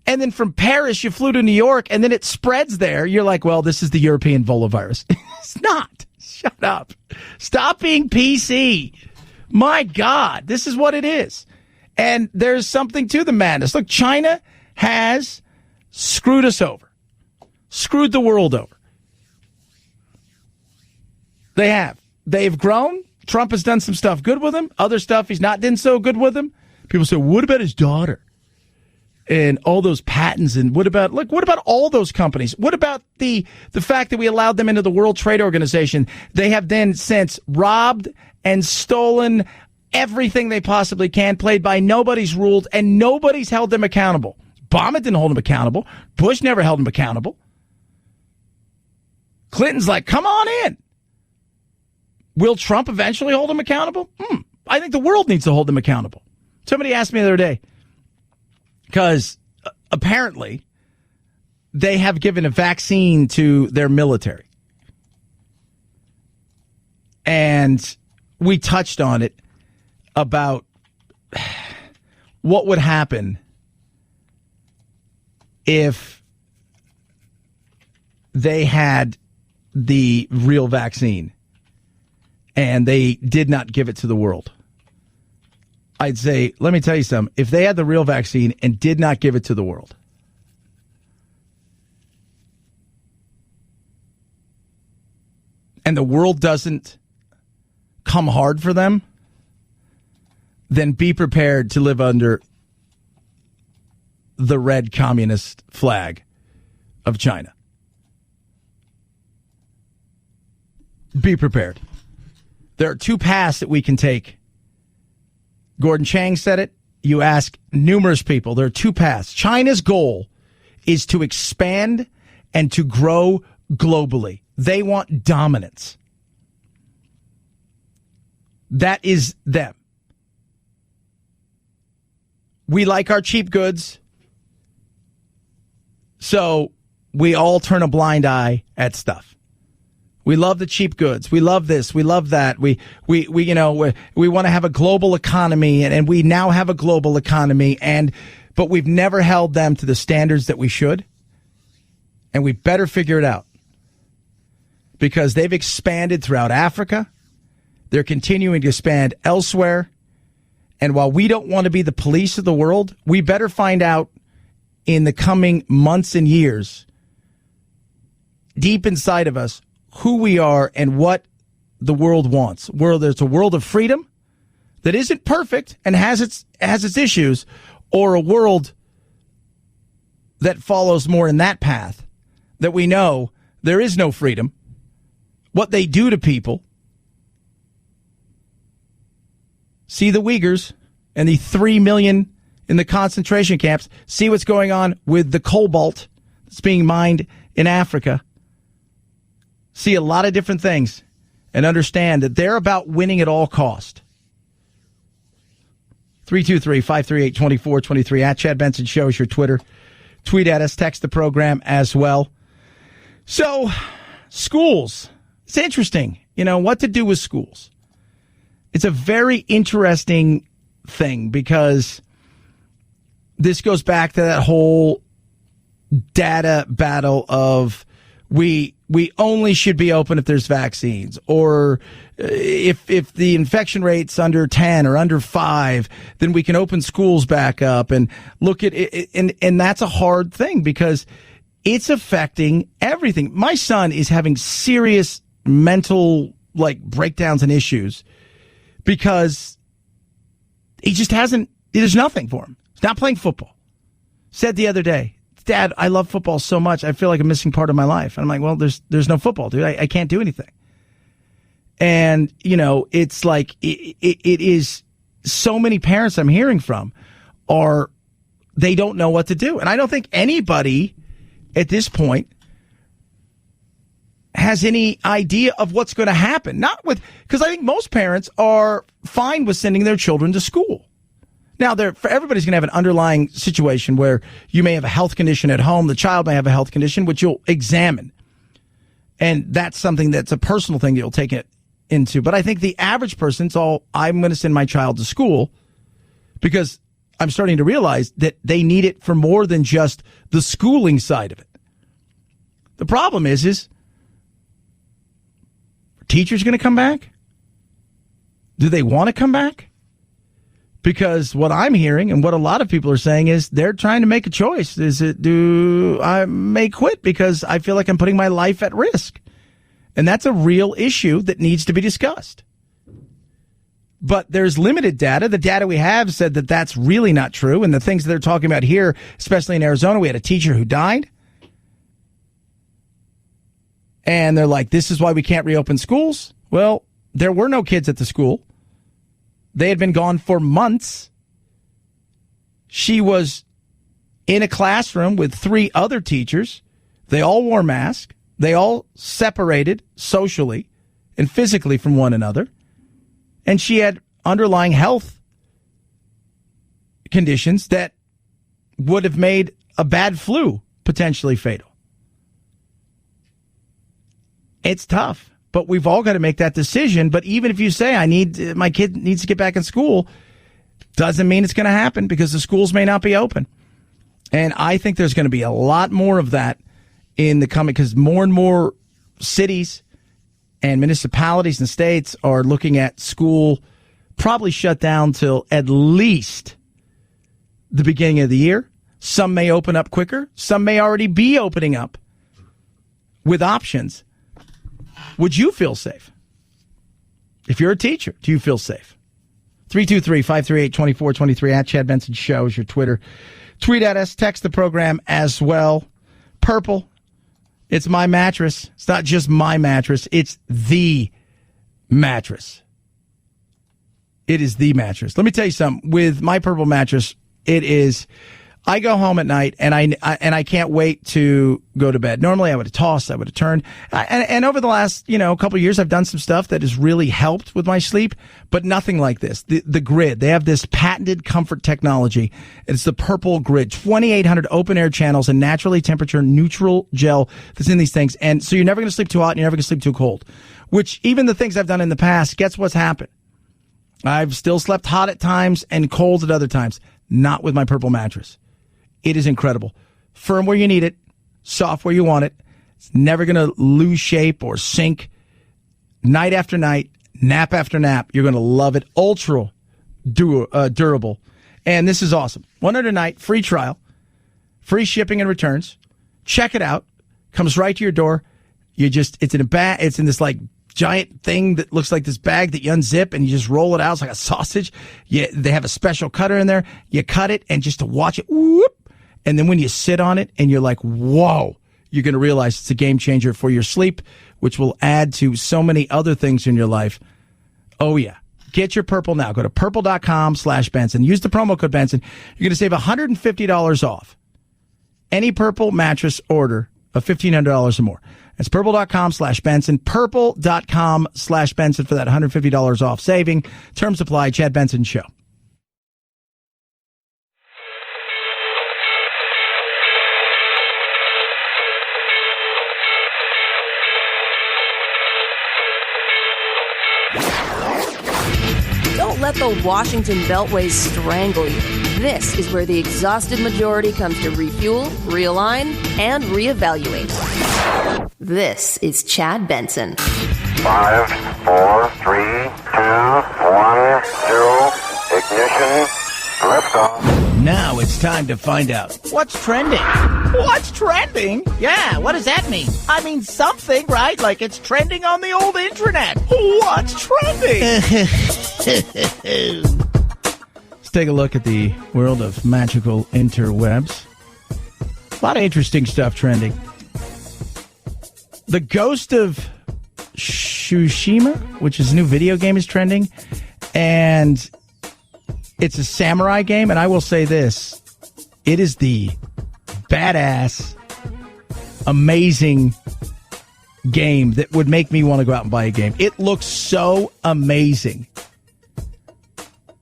Speaker 3: and then from Paris you flew to New York, and then it spreads there, you're like, well, this is the European Ebola virus. It's not. Shut up. Stop being PC. My God, this is what it is. And there's something to the madness. Look, China has screwed us over. Screwed the world over. They have. They've grown. Trump has done some stuff good with him. Other stuff he's not done so good with him. People say, what about his daughter? And all those patents, and what about all those companies? What about the fact that we allowed them into the World Trade Organization? They have then since robbed and stolen everything they possibly can, played by nobody's rules, and nobody's held them accountable. Obama didn't hold them accountable. Bush never held them accountable. Clinton's like, come on in. Will Trump eventually hold him accountable? I think the world needs to hold him accountable. Somebody asked me the other day, because apparently they have given a vaccine to their military. And we touched on it about what would happen if they had the real vaccine and they did not give it to the world. I'd say, let me tell you something. If they had the real vaccine and did not give it to the world, and the world doesn't come hard for them, then be prepared to live under the red communist flag of China. Be prepared. There are two paths that we can take. Gordon Chang said it. You ask numerous people. There are two paths. China's goal is to expand and to grow globally. They want dominance. That is them. We like our cheap goods, so we all turn a blind eye at stuff. We love the cheap goods. We love this. We love that. We want to have a global economy, and we now have a global economy, but we've never held them to the standards that we should, and we better figure it out, because they've expanded throughout Africa. They're continuing to expand elsewhere. And while we don't want to be the police of the world, we better find out in the coming months and years, deep inside of us, who we are and what the world wants. Where there's a world of freedom that isn't perfect and has its issues, or a world that follows more in that path, that we know there is no freedom, what they do to people. See the Uyghurs and the 3 million in the concentration camps, see what's going on with the cobalt that's being mined in Africa, see a lot of different things, and understand that they're about winning at all cost. 323-538-2423 at Chad Benson Show is your Twitter. Tweet at us, text the program as well. So, schools. It's interesting, what to do with schools. It's a very interesting thing because this goes back to that whole data battle of we only should be open if there's vaccines, or if the infection rate's under 10 or under 5, then we can open schools back up and look at it. And that's a hard thing because it's affecting everything. My son is having serious mental breakdowns and issues because he just there's nothing for him. He's not playing football. Said the other day, Dad, I love football so much. I feel like a missing part of my life. And I'm like, well, there's no football, dude. I can't do anything. And, it's like it is so many parents I'm hearing from they don't know what to do. And I don't think anybody at this point has any idea of what's going to happen. Because I think most parents are fine with sending their children to school. Now, everybody's going to have an underlying situation where you may have a health condition at home. The child may have a health condition, which you'll examine. And that's something that's a personal thing that you'll take it into. But I think the average person's I'm going to send my child to school because I'm starting to realize that they need it for more than just the schooling side of it. The problem is are teachers going to come back? Do they want to come back? Because what I'm hearing and what a lot of people are saying is they're trying to make a choice. Do I may quit because I feel like I'm putting my life at risk? And that's a real issue that needs to be discussed. But there's limited data. The data we have said that that's really not true. And the things that they're talking about here, especially in Arizona, we had a teacher who died. And they're like, this is why we can't reopen schools. Well, there were no kids at the school. They had been gone for months. She was in a classroom with 3 other teachers. They all wore masks. They all separated socially and physically from one another. And she had underlying health conditions that would have made a bad flu potentially fatal. It's tough. But we've all got to make that decision. But even if you say my kid needs to get back in school, doesn't mean it's going to happen because the schools may not be open. And I think there's going to be a lot more of that in the coming, because more and more cities and municipalities and states are looking at school probably shut down till at least the beginning of the year. Some may open up quicker. Some may already be opening up with options. Would you feel safe? If you're a teacher, do you feel safe? 323-538-2423 at Chad Benson Show is your Twitter. Tweet at us, text the program as well. Purple, it's my mattress. It's not just my mattress, it's the mattress. It is the mattress. Let me tell you something. With my Purple mattress, it is... I go home at night and I can't wait to go to bed. Normally I would have tossed, I would have turned. And over the last, couple of years, I've done some stuff that has really helped with my sleep, but nothing like this. The grid, they have this patented comfort technology. It's the Purple Grid, 2,800 open air channels and naturally temperature neutral gel that's in these things. And so you're never going to sleep too hot and you're never going to sleep too cold, which even the things I've done in the past, guess what's happened? I've still slept hot at times and cold at other times. Not with my Purple mattress. It is incredible. Firm where you need it, soft where you want it. It's never going to lose shape or sink. Night after night, nap after nap, you're going to love it. Ultra durable. And this is awesome. 100 night, free trial, free shipping and returns. Check it out. Comes right to your door. It's in a bag. It's in this giant thing that looks like this bag that you unzip and you just roll it out. It's like a sausage. They have a special cutter in there. You cut it and just to watch it, whoop. And then when you sit on it and you're like, whoa, you're going to realize it's a game changer for your sleep, which will add to so many other things in your life. Oh, yeah. Get your Purple now. Go to purple.com/Benson. Use the promo code Benson. You're going to save $150 off any Purple mattress order of $1,500 or more. That's purple.com/Benson. Purple.com/Benson for that $150 off saving. Terms apply. Chad Benson Show.
Speaker 4: Don't let the Washington Beltway strangle you. This is where the exhausted majority comes to refuel, realign, and reevaluate. This is Chad Benson.
Speaker 22: 5, 4, 3, 2, 1, 0. Ignition. Liftoff.
Speaker 3: Now it's time to find out what's trending. What's trending? Yeah, what does that mean? I mean something, right? Like it's trending on the old internet. What's trending? Let's take a look at the world of magical interwebs. A lot of interesting stuff trending. The Ghost of Tsushima, which is a new video game, is trending. And it's a samurai game, and I will say this. It is the badass, amazing game that would make me want to go out and buy a game. It looks so amazing.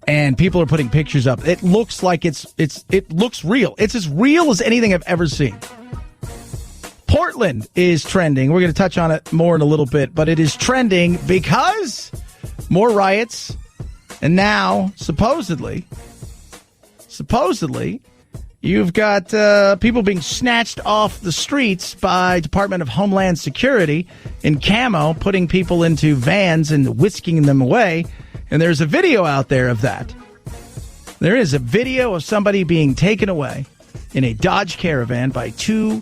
Speaker 3: And people are putting pictures up. It looks like it looks real. It's as real as anything I've ever seen. Portland is trending. We're going to touch on it more in a little bit, but it is trending because more riots. And now, supposedly, you've got people being snatched off the streets by Department of Homeland Security in camo, putting people into vans and whisking them away. And there's a video out there of that. There is a video of somebody being taken away in a Dodge Caravan by two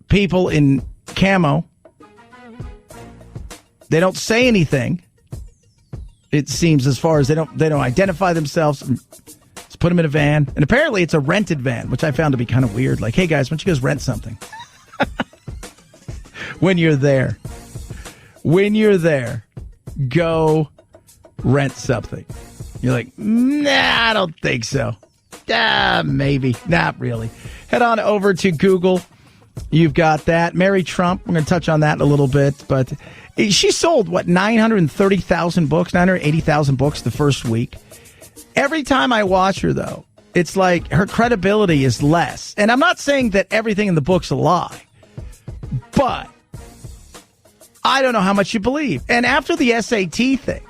Speaker 3: people in camo. They don't say anything. It seems, as far as they don't identify themselves. Just put them in a van. And apparently it's a rented van, which I found to be kind of weird. Like, hey guys, why don't you guys rent something? When you're there, go rent something. You're like, nah, I don't think so. Maybe. Not really. Head on over to Google. You've got that. Mary Trump. We're going to touch on that in a little bit. But she sold, 930,000 books, 980,000 books the first week. Every time I watch her, though, it's like her credibility is less. And I'm not saying that everything in the book's a lie. But I don't know how much you believe. And after the SAT thing,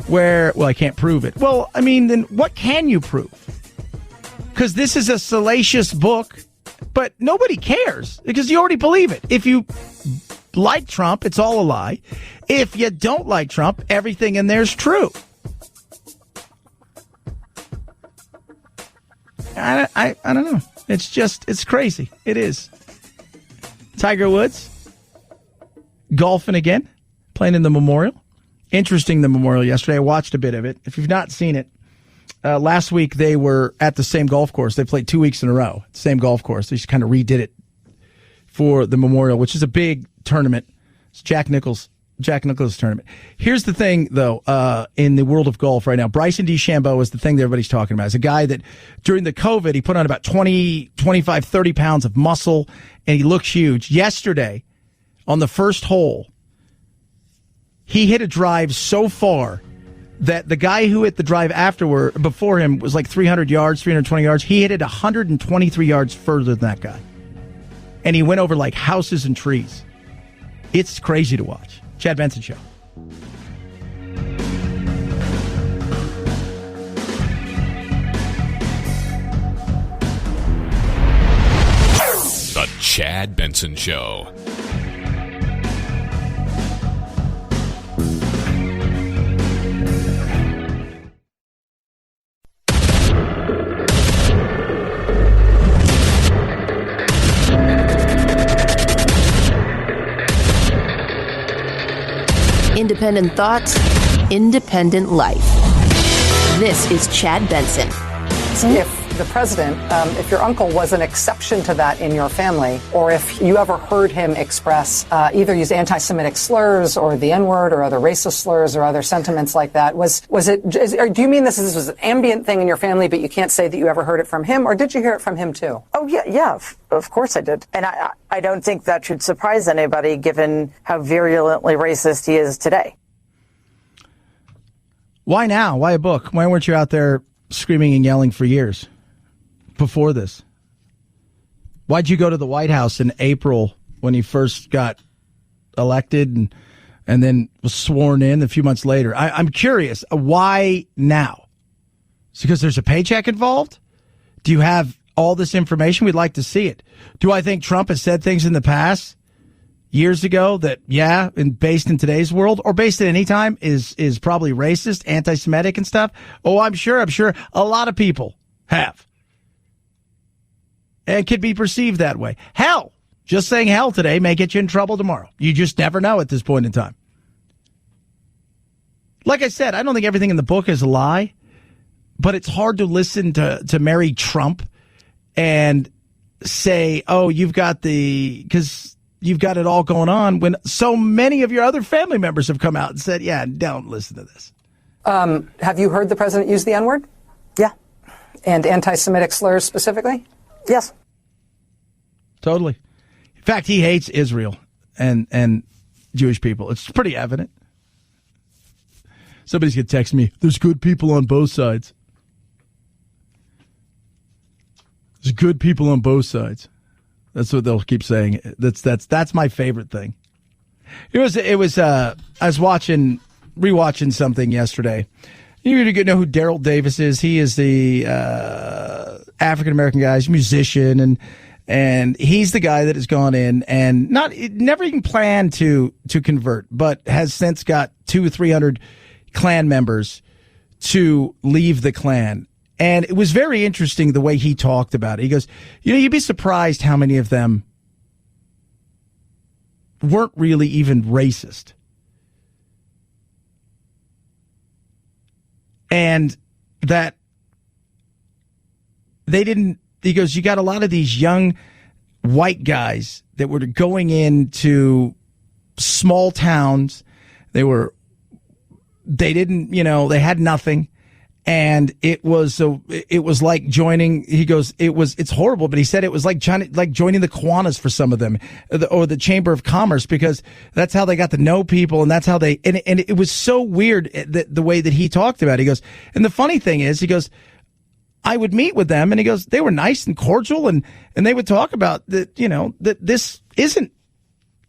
Speaker 3: where, I can't prove it. Well, I mean, then what can you prove? Because this is a salacious book, but nobody cares because you already believe it. If you like Trump, it's all a lie. If you don't like Trump, everything in there's true. I don't know. It's crazy. It is. Tiger Woods, golfing again, playing in the Memorial. Interesting, the Memorial yesterday. I watched a bit of it. If you've not seen it, last week they were at the same golf course. They played 2 weeks in a row. Same golf course. They just kind of redid it for the Memorial, which is a big tournament. It's Jack Nicklaus tournament. Here's the thing, though, in the world of golf right now. Bryson DeChambeau is the thing that everybody's talking about. It's a guy that during the COVID, he put on about 20, 25, 30 pounds of muscle, and he looks huge. Yesterday, on the first hole, he hit a drive so far that the guy who hit the drive before him was like 300 yards, 320 yards. He hit it 123 yards further than that guy. And he went over like houses and trees. It's crazy to watch. Chad Benson Show.
Speaker 8: The Chad Benson Show.
Speaker 4: Independent thoughts, independent life. This is Chad Benson.
Speaker 23: If
Speaker 6: the president, if your uncle was an exception to that in your family, or if you ever heard him express either use anti-Semitic slurs or the N-word or other racist slurs or other sentiments like that, or do you mean this was an ambient thing in your family, but you can't say that you ever heard it from him, or did you hear it from him too?
Speaker 7: Oh, yeah, of course I did. And I don't think that should surprise anybody given how virulently racist he is today.
Speaker 3: Why now? Why a book? Why weren't you out there screaming and yelling for years before this? Why'd you go to the White House in April when he first got elected and then was sworn in a few months later? I'm curious. Why now? Is it because there's a paycheck involved? Do you have all this information? We'd like to see it. Do I think Trump has said things in the past years ago that, yeah, and based in today's world or based at any time is probably racist, anti-Semitic and stuff? Oh, I'm sure a lot of people have. And could be perceived that way. Hell, just saying hell today may get you in trouble tomorrow. You just never know at this point in time. Like I said, I don't think everything in the book is a lie, but it's hard to listen to Mary Trump and say, oh, you've got it all going on, when so many of your other family members have come out and said, yeah, don't listen to this.
Speaker 6: Have you heard the president use the N-word?
Speaker 7: Yeah.
Speaker 6: And anti-Semitic slurs specifically?
Speaker 7: Yes.
Speaker 3: Totally. In fact, he hates Israel and Jewish people. It's pretty evident. Somebody's going to text me, there's good people on both sides. There's good people on both sides. That's what they'll keep saying. That's my favorite thing. I was rewatching something yesterday. You know who Daryl Davis is? He is the African American guy. He's a musician, and he's the guy that has gone in and never even planned to convert, but has since got 200 or 300 Klan members to leave the Klan. And it was very interesting the way he talked about it. He goes, you'd be surprised how many of them weren't really even racist. And that they didn't, he goes, you got a lot of these young white guys that were going into small towns. They had nothing. And it was like joining, he goes, it's horrible, but he said it was like joining the Kiwanis for some of them, or the Chamber of Commerce, because that's how they got to know people, and that's how and it was so weird the way that he talked about it. He goes, and the funny thing is, he goes, I would meet with them, and he goes, they were nice and cordial, and they would talk about that, that this isn't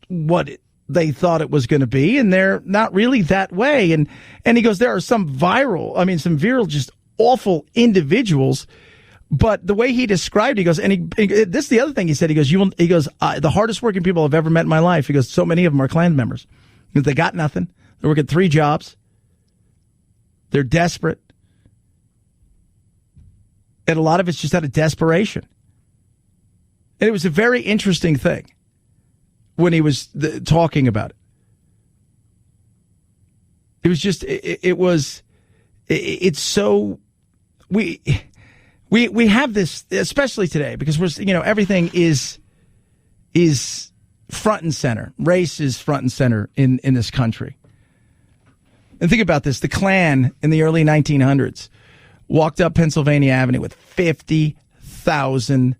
Speaker 3: what they thought it was going to be, and they're not really that way. And he goes, there are some viral, just awful individuals, but the way he described it, he goes, and this is the other thing he said, he goes, the hardest working people I've ever met in my life. He goes, so many of them are Klan members because they got nothing. They're working 3 jobs. They're desperate. And a lot of it's just out of desperation. And it was a very interesting thing when he was talking about it. It was just, it's so, we have this, especially today, because everything is front and center. Race is front and center in this country. And think about this. The Klan in the early 1900s walked up Pennsylvania Avenue with 50,000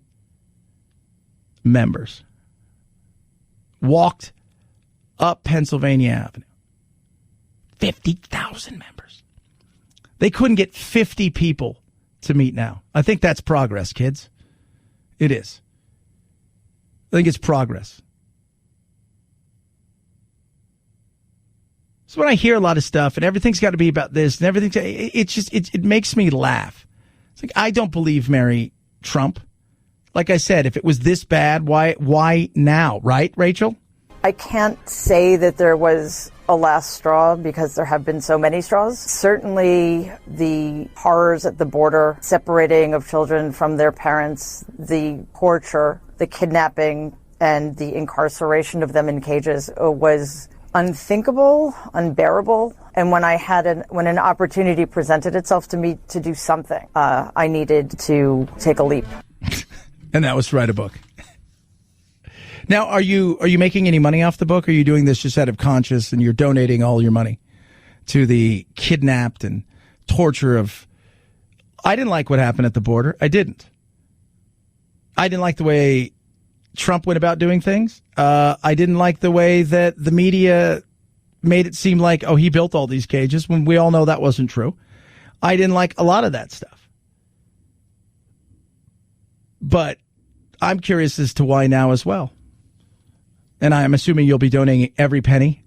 Speaker 3: members. Walked up Pennsylvania Avenue. 50,000 members. They couldn't get 50 people to meet now. I think that's progress, kids. It is. I think it's progress. So when I hear a lot of stuff and everything's got to be about this and everything's, it makes me laugh. It's like, I don't believe Mary Trump. Like I said, if it was this bad, why now, right, Rachel?
Speaker 7: I can't say that there was a last straw because there have been so many straws. Certainly the horrors at the border, separating of children from their parents, the torture, the kidnapping, and the incarceration of them in cages was unthinkable, unbearable. And when when an opportunity presented itself to me to do something, I needed to take a leap.
Speaker 3: And that was to write a book. Now, are you making any money off the book? Or are you doing this just out of conscience and you're donating all your money to the kidnapped and torture of... I didn't like what happened at the border. I didn't. I didn't like the way Trump went about doing things. I didn't like the way that the media made it seem like, oh, he built all these cages, when we all know that wasn't true. I didn't like a lot of that stuff. But I'm curious as to why now as well. And I'm assuming you'll be donating every penny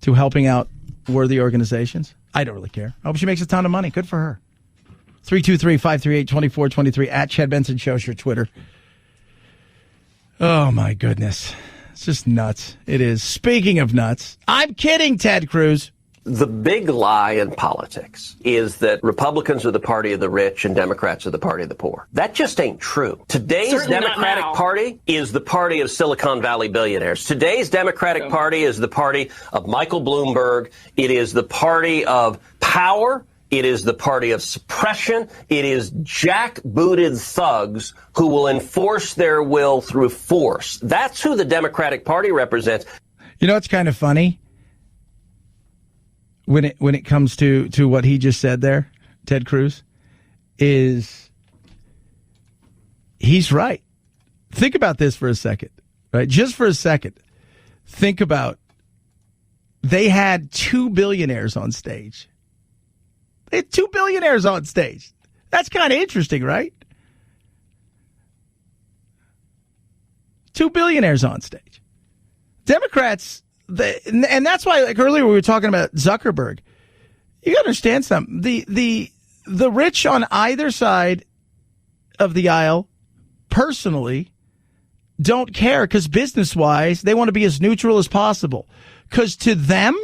Speaker 3: to helping out worthy organizations. I don't really care. I hope she makes a ton of money. Good for her. 323-538-2423 at Chad Benson Show's your Twitter. Oh, my goodness. It's just nuts. It is. Speaking of nuts, I'm kidding, Ted Cruz.
Speaker 9: The big lie in politics is that Republicans are the party of the rich and Democrats are the party of the poor. That just ain't true. Today's
Speaker 13: Certainly
Speaker 9: Democratic Party is the party of Silicon Valley billionaires. Today's Democratic Party is the party of Michael Bloomberg. It is the party of power. It is the party of suppression. It is jackbooted thugs who will enforce their will through force. That's who the Democratic Party represents.
Speaker 3: You know, it's kind of funny when it comes to what he just said there, Ted Cruz, is he's right. Think about this for a second, right? Just for a second. Think about, they had 2 billionaires on stage. They had 2 billionaires on stage. That's kind of interesting, right? 2 billionaires on stage. Democrats, and that's why, like earlier we were talking about Zuckerberg. You got to understand something. The rich on either side of the aisle personally don't care, because business-wise, they want to be as neutral as possible. Because to them,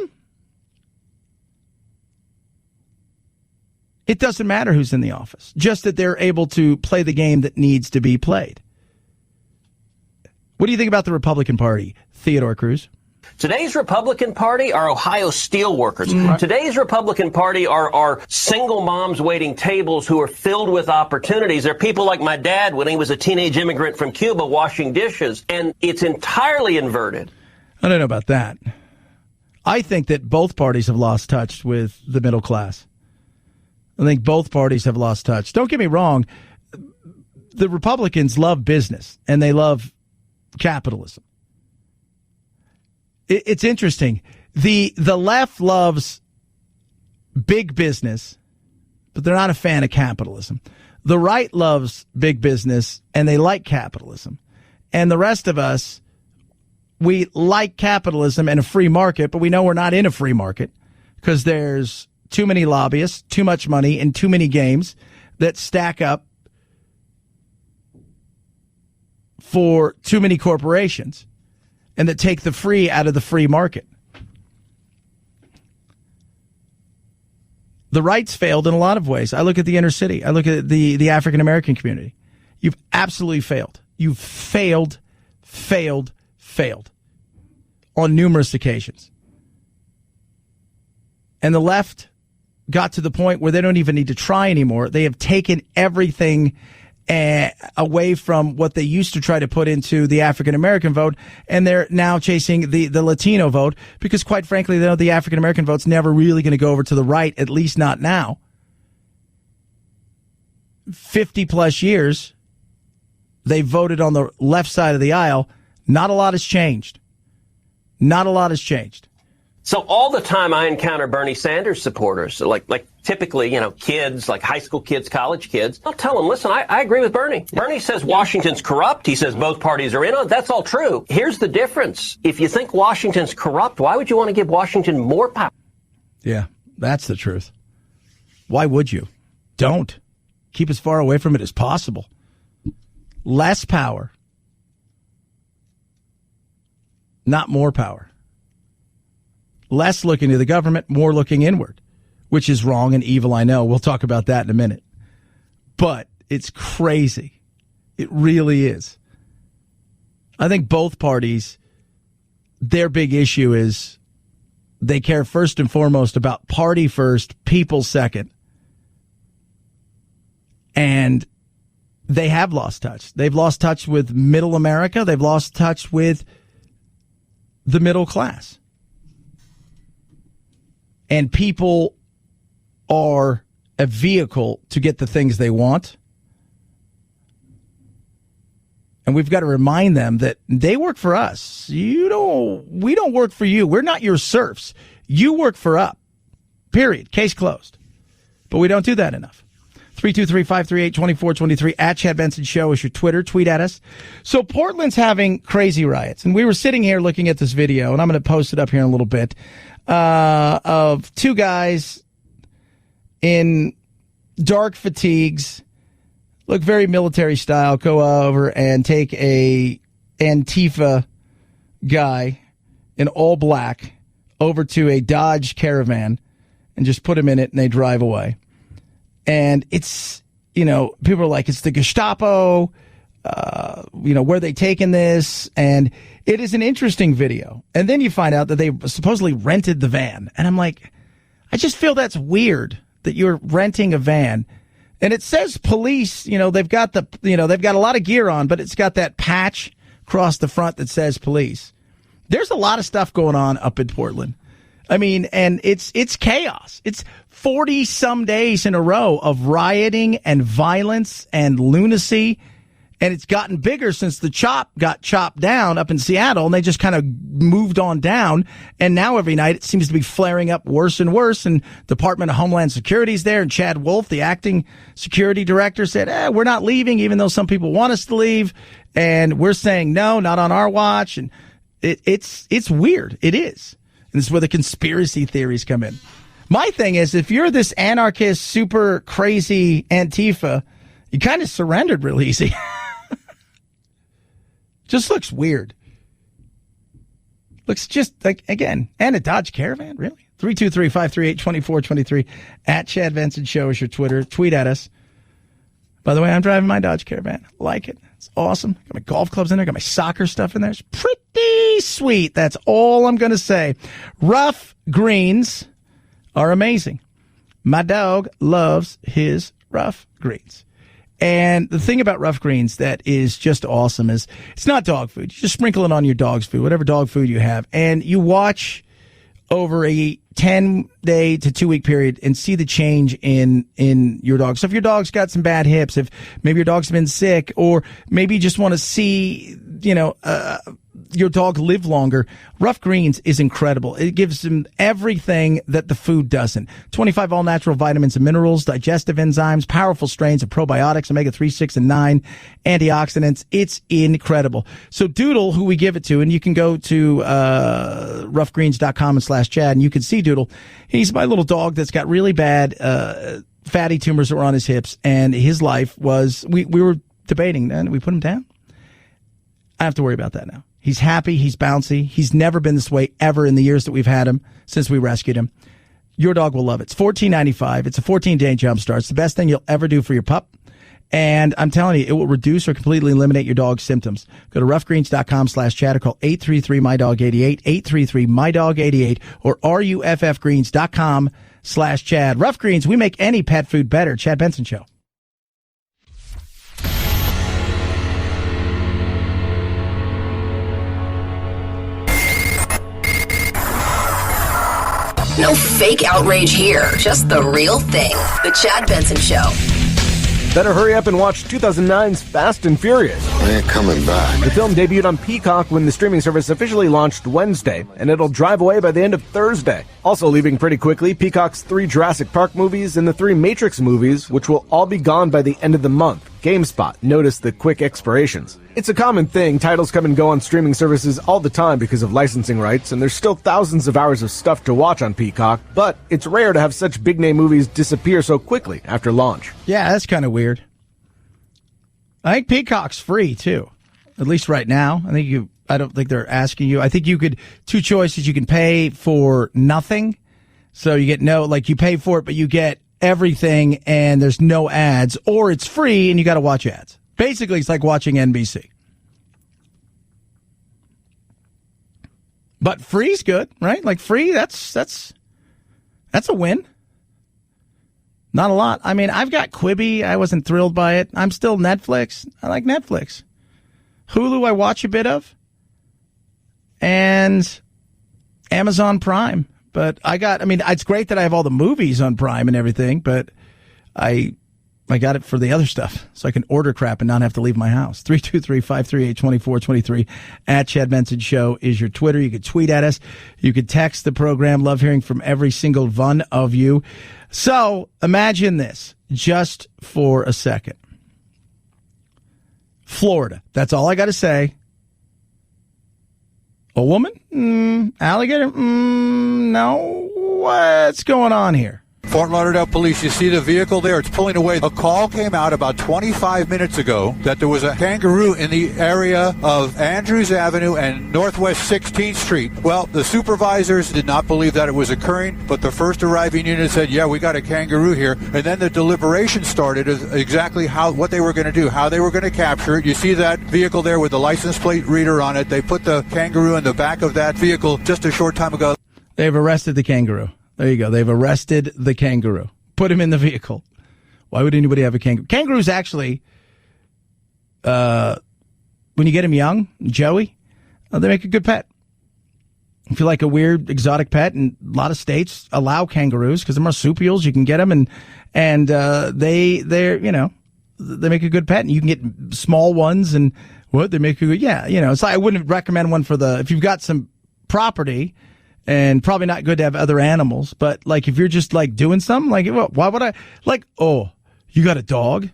Speaker 3: it doesn't matter who's in the office, just that they're able to play the game that needs to be played. What do you think about the Republican Party, Theodore Cruz?
Speaker 9: Today's Republican Party are Ohio steelworkers. Today's Republican Party are single moms waiting tables who are filled with opportunities. They're people like my dad when he was a teenage immigrant from Cuba washing dishes. And it's entirely inverted.
Speaker 3: I don't know about that. I think that both parties have lost touch with the middle class. I think both parties have lost touch. Don't get me wrong. The Republicans love business and they love capitalism. It's interesting. The left loves big business, but they're not a fan of capitalism. The right loves big business and they like capitalism. And the rest of us, we like capitalism and a free market, but we know we're not in a free market because there's too many lobbyists, too much money, and too many games that stack up for too many corporations and that take the free out of the free market. The right's failed in a lot of ways. I look at the inner city. I look at the African-American community. You've absolutely failed. You've failed on numerous occasions. And the left got to the point where they don't even need to try anymore. They have taken everything away from what they used to try to put into the African-American vote, and they're now chasing the Latino vote because, quite frankly, they know the African-American vote's never really going to go over to the right, at least not now. 50-plus years, they voted on the left side of the aisle. Not a lot has changed. Not a lot has changed.
Speaker 9: So all the time I encounter Bernie Sanders supporters, like typically, kids, like high school kids, college kids. I'll tell them, listen, I agree with Bernie. Bernie says Washington's corrupt. He says both parties are in on it. That's all true. Here's the difference. If you think Washington's corrupt, why would you want to give Washington more power?
Speaker 3: Yeah, that's the truth. Why would you? Don't. Keep as far away from it as possible. Less power. Not more power. Less looking to the government, more looking inward, which is wrong and evil, I know. We'll talk about that in a minute. But it's crazy. It really is. I think both parties, their big issue is They care first and foremost about party first, people second. And they have lost touch. They've lost touch with middle America. They've lost touch with the middle class. And people are a vehicle to get the things they want. And we've got to remind them that they work for us. We don't work for you. We're not your serfs. You work for us. Period. Case closed. But we don't do that enough. 323-538-2423 at Chad Benson Show is your Twitter. Tweet at us. So Portland's having crazy riots. And we were sitting here looking at this video, and I'm going to post it up here in a little bit, of two guys in dark fatigues, look very military style, go over and take a Antifa guy in all black over to a Dodge Caravan and just put him in it, and they drive away. And it's, people are like, it's the Gestapo, where they taking this? And it is an interesting video. And then you find out that they supposedly rented the van. And I'm like, I just feel that's weird that you're renting a van. And it says police, they've got they've got a lot of gear on, but it's got that patch across the front that says police. There's a lot of stuff going on up in Portland. I mean, and it's chaos. It's 40 some days in a row of rioting and violence and lunacy. And it's gotten bigger since the chop got chopped down up in Seattle, and they just kind of moved on down. And now every night it seems to be flaring up worse and worse. And Department of Homeland Security's there, and Chad Wolf, the acting security director, said, we're not leaving, even though some people want us to leave. And we're saying, no, not on our watch. And it's weird. It is. And this is where the conspiracy theories come in. My thing is, if you're this anarchist, super crazy Antifa, you kind of surrendered real easy. Just looks weird. Looks just like, again, and a Dodge Caravan, really? 323-538-2423 at Chad Benson Show is your Twitter. Tweet at us. By the way, I'm driving my Dodge Caravan. Like it. It's awesome. Got my golf clubs in there. Got my soccer stuff in there. It's pretty sweet. That's all I'm going to say. Rough greens are amazing. My dog loves his rough greens. And the thing about rough greens that is just awesome is it's not dog food. You just sprinkle it on your dog's food, whatever dog food you have. And you watch over a 10-day to 2-week period and see the change in your dog. So if your dog's got some bad hips, if maybe your dog's been sick, or maybe you just want to see, your dog live longer, Rough Greens is incredible. It gives them everything that the food doesn't. 25 all-natural vitamins and minerals, digestive enzymes, powerful strains of probiotics, omega-3, 6, and 9, antioxidants. It's incredible. So Doodle, who we give it to, and you can go to roughgreens.com/Chad, and you can see Doodle. He's my little dog that's got really bad fatty tumors that were on his hips, and his life was, we were debating, and we put him down. I have to worry about that now. He's happy. He's bouncy. He's never been this way ever in the years that we've had him since we rescued him. Your dog will love it. It's $14.95. It's a 14-day jump start. It's the best thing you'll ever do for your pup. And I'm telling you, it will reduce or completely eliminate your dog's symptoms. Go to roughgreens.com/Chad or call 833-MyDog88, 833-MyDog88, or ruffgreens.com/Chad. Rough Greens, we make any pet food better. Chad Benson Show.
Speaker 1: No fake outrage here, just the real thing. The Chad Benson Show.
Speaker 18: Better hurry up and watch 2009's Fast and Furious.
Speaker 22: They're coming back.
Speaker 18: The film debuted on Peacock when the streaming service officially launched Wednesday, and it'll drive away by the end of Thursday. Also leaving pretty quickly, Peacock's 3 Jurassic Park movies and the 3 Matrix movies, which will all be gone by the end of the month. GameSpot noticed the quick expirations. It's a common thing. Titles come and go on streaming services all the time because of licensing rights, and there's still thousands of hours of stuff to watch on Peacock, but it's rare to have such big-name movies disappear so quickly after launch.
Speaker 3: Yeah, that's kind of weird. I think Peacock's free, too. At least right now. I don't think they're asking you. I think you could, 2 choices. You can pay for nothing. So you get you pay for it, but you get everything and there's no ads, or it's free and you got to watch ads. Basically, it's like watching NBC. But free's good, right? Like free, that's a win. Not a lot. I mean, I've got Quibi. I wasn't thrilled by it. I'm still Netflix. I like Netflix. Hulu, I watch a bit of. And Amazon Prime. But it's great that I have all the movies on Prime and everything, but I got it for the other stuff, so I can order crap and not have to leave my house. 323-538-2423 at Chad Benson Show is your Twitter. You could tweet at us. You could text the program. Love hearing from every single one of you. So imagine this just for a second. Florida. That's all I got to say. A woman? Alligator? No. What's going on here?
Speaker 13: Fort Lauderdale police, you see the vehicle there, it's pulling away. A call came out about 25 minutes ago that there was a kangaroo in the area of Andrews Avenue and Northwest 16th Street. Well, the supervisors did not believe that it was occurring, but the first arriving unit said, yeah, we got a kangaroo here. And then the deliberation started of exactly what they were going to do, how they were going to capture it. You see that vehicle there with the license plate reader on it. They put the kangaroo in the back of that vehicle just a short time ago.
Speaker 3: They've arrested the kangaroo. There you go. They've arrested the kangaroo. Put him in the vehicle. Why would anybody have a kangaroo? Kangaroos actually, when you get them young, Joey, they make a good pet. If you like a weird exotic pet, and a lot of states allow kangaroos because they're marsupials, you can get them, and they make a good pet, and you can get small ones, and they make a good, it's like I wouldn't recommend one if you've got some property. And probably not good to have other animals, but like if you're just like doing something, like why would I you got a dog?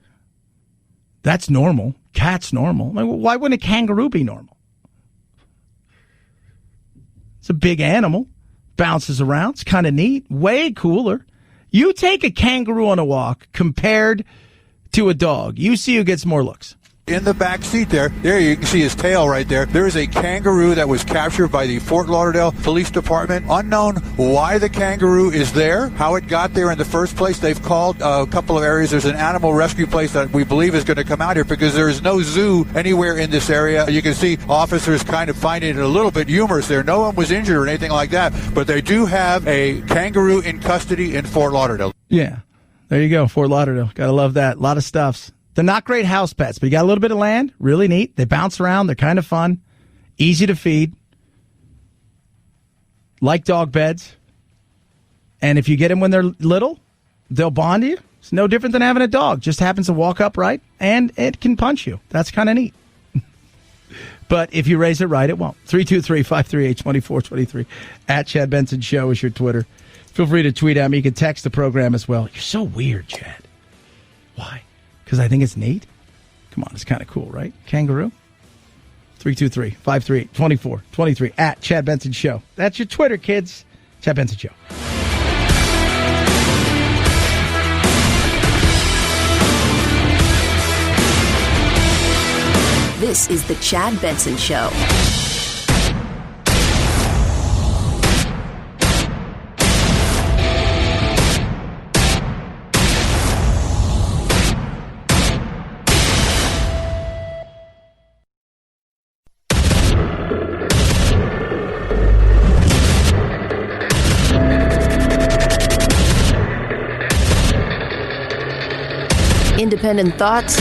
Speaker 3: That's normal. Cat's normal. Like, why wouldn't a kangaroo be normal? It's a big animal, bounces around. It's kind of neat. Way cooler. You take a kangaroo on a walk compared to a dog. You see who gets more looks.
Speaker 13: In the back seat there you can see his tail right there. There is a kangaroo that was captured by the Fort Lauderdale Police Department. Unknown why the kangaroo is there, how it got there in the first place. They've called a couple of areas. There's an animal rescue place that we believe is going to come out here because there is no zoo anywhere in this area. You can see officers kind of finding it a little bit humorous there. No one was injured or anything like that, but they do have a kangaroo in custody in Fort Lauderdale.
Speaker 3: Yeah, there you go, Fort Lauderdale. Gotta love that. A lot of stuffs. They're not great house pets, but you got a little bit of land. Really neat. They bounce around. They're kind of fun. Easy to feed. Like dog beds. And if you get them when they're little, they'll bond you. It's no different than having a dog. Just happens to walk upright, and it can punch you. That's kind of neat. But if you raise it right, it won't. 323-538-2423. At Chad Benson Show is your Twitter. Feel free to tweet at me. You can text the program as well. You're so weird, Chad. Why? Because I think it's neat. Come on, it's kind of cool, right? Kangaroo. 323-538-2423 at Chad Benson Show. That's your Twitter, kids. Chad Benson Show.
Speaker 1: This is the Chad Benson Show. Independent thoughts,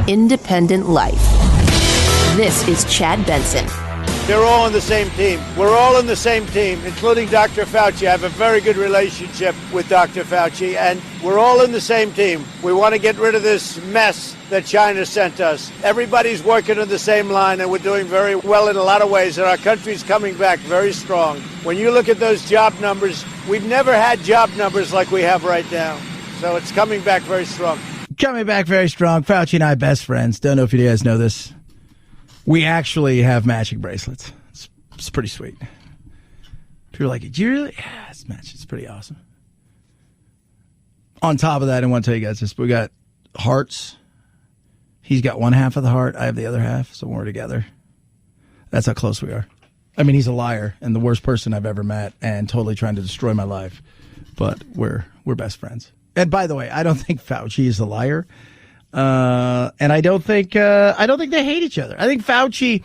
Speaker 1: independent life. This is Chad Benson.
Speaker 2: They're all on the same team. We're all in the same team, including Dr. Fauci. I have a very good relationship with Dr. Fauci, and we're all in the same team. We want to get rid of this mess that China sent us. Everybody's working on the same line, and we're doing very well in a lot of ways, and our country's coming back very strong. When you look at those job numbers, we've never had job numbers like we have right now. So it's coming back very strong.
Speaker 3: Coming back very strong. Fauci and I best friends. Don't know if you guys know this. We actually have matching bracelets. It's pretty sweet. People are like, do you really? Yeah, it's matching. It's pretty awesome. On top of that, I want to tell you guys this. We got hearts. He's got one half of the heart. I have the other half. So when we're together, that's how close we are. I mean, he's a liar and the worst person I've ever met and totally trying to destroy my life. But we're best friends. And by the way, I don't think Fauci is a liar. And I don't think they hate each other. I think Fauci,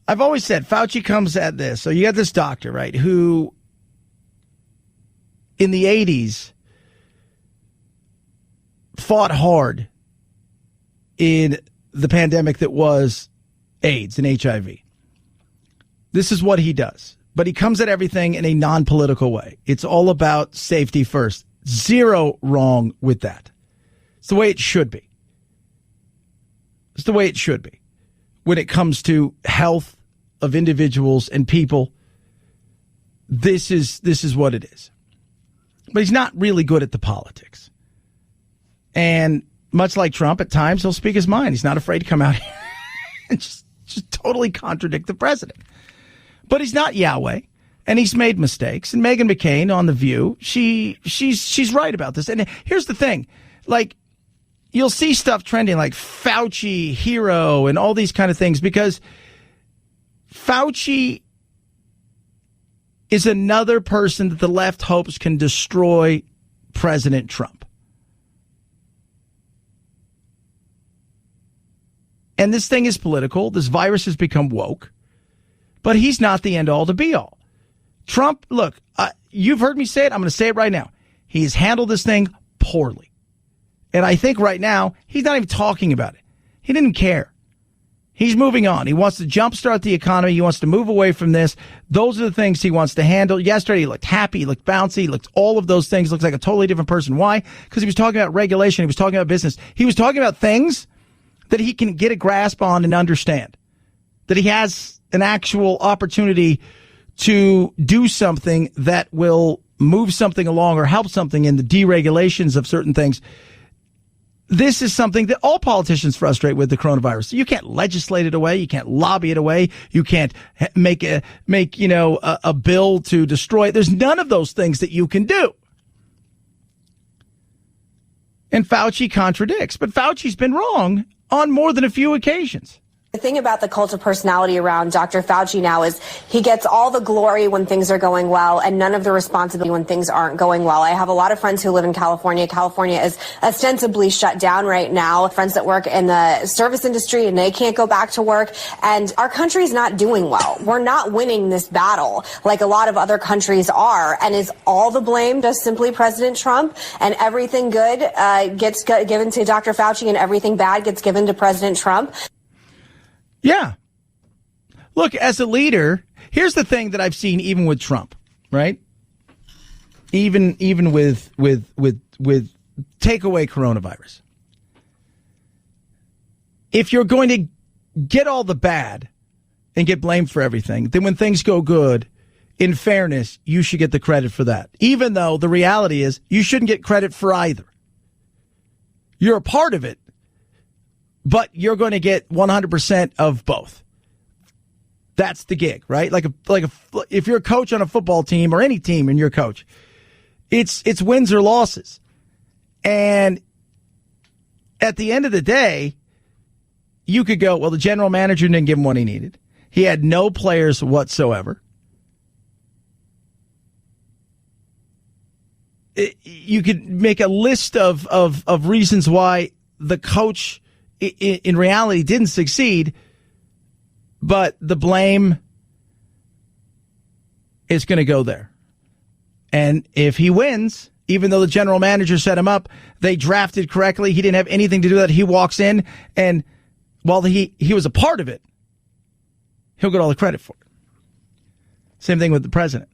Speaker 3: I've always said Fauci comes at this. So you got this doctor, right, who in the 80s fought hard in the pandemic that was AIDS and HIV. This is what he does. But he comes at everything in a non-political way. It's all about safety first. Zero wrong with that. It's the way it should be. It's the way it should be. When it comes to health of individuals and people, this is what it is. But he's not really good at the politics. And much like Trump, at times he'll speak his mind. He's not afraid to come out here and just totally contradict the president. But he's not Yahweh, and he's made mistakes. And Meghan McCain on The View, she's right about this. And here's the thing, like, you'll see stuff trending like Fauci hero and all these kind of things because Fauci is another person that the left hopes can destroy President Trump. And this thing is political. This virus has become woke. But he's not the end-all to be-all. Trump, look, you've heard me say it. I'm going to say it right now. He's handled this thing poorly. And I think right now, he's not even talking about it. He didn't care. He's moving on. He wants to jumpstart the economy. He wants to move away from this. Those are the things he wants to handle. Yesterday, he looked happy. He looked bouncy. He looked all of those things. Looks like a totally different person. Why? Because he was talking about regulation. He was talking about business. He was talking about things that he can get a grasp on and understand. That he has an actual opportunity to do something that will move something along or help something in the deregulations of certain things. This is something that all politicians frustrate with the coronavirus. You can't legislate it away. You can't lobby it away. You can't make a bill to destroy it. There's none of those things that you can do. And Fauci contradicts, but Fauci's been wrong on more than a few occasions.
Speaker 5: The thing about the cult of personality around Dr. Fauci now is he gets all the glory when things are going well and none of the responsibility when things aren't going well. I have a lot of friends who live in California. California is ostensibly shut down right now. Friends that work in the service industry and they can't go back to work. And our country's not doing well. We're not winning this battle like a lot of other countries are. And is all the blame just simply President Trump and everything good gets given to Dr. Fauci and everything bad gets given to President Trump?
Speaker 3: Yeah. Look, as a leader, here's the thing that I've seen even with Trump, right? Even with take away coronavirus. If you're going to get all the bad and get blamed for everything, then when things go good, in fairness, you should get the credit for that. Even though the reality is you shouldn't get credit for either. You're a part of it. But you're going to get 100% of both. That's the gig, right? If you're a coach on a football team or any team and you're a coach, it's wins or losses. And at the end of the day, you could go, well, the general manager didn't give him what he needed. He had no players whatsoever. You could make a list of reasons why the coach in reality didn't succeed, but the blame is going to go there. And if he wins, even though the general manager set him up, they drafted correctly, he didn't have anything to do with that. He walks in, and while he was a part of it, he'll get all the credit for it. Same thing with the president.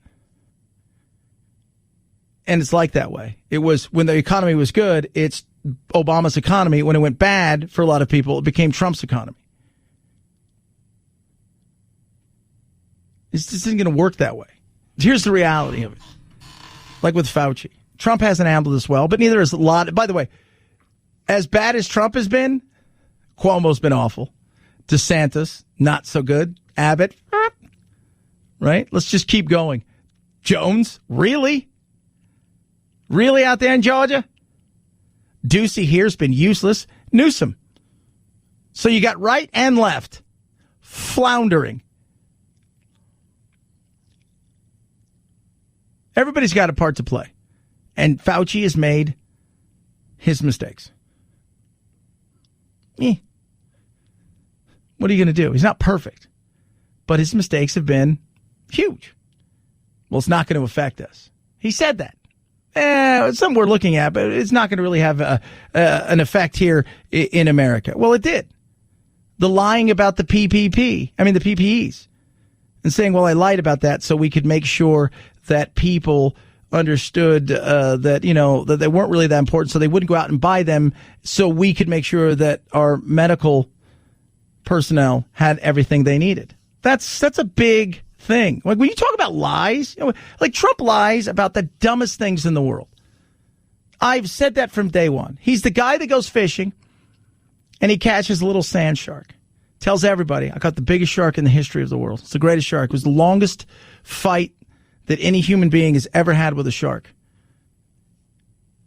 Speaker 3: And it's like that way. It was when the economy was good, it's Obama's economy. When it went bad for a lot of people, it became Trump's economy. This isn't going to work that way. Here's the reality of it. Like with Fauci. Trump hasn't handled this well, but neither has a lot. By the way, as bad as Trump has been, Cuomo's been awful. DeSantis, not so good. Abbott, right? Let's just keep going. Jones, really? Really out there in Georgia? Ducey here's been useless. Newsom. So you got right and left floundering. Everybody's got a part to play. And Fauci has made his mistakes. What are you going to do? He's not perfect. but his mistakes have been huge. Well, it's not going to affect us. He said that. It's something we're looking at, but it's not going to really have an effect here in America. Well, it did. The lying about the PPEs, and saying, well, I lied about that so we could make sure that people understood that, that they weren't really that important, so they wouldn't go out and buy them, so we could make sure that our medical personnel had everything they needed. That's a big thing. Like when you talk about lies, like Trump lies about the dumbest things in the world. I've said that from day one. He's the guy that goes fishing and he catches a little sand shark. Tells everybody, I caught the biggest shark in the history of the world. It's the greatest shark. It was the longest fight that any human being has ever had with a shark.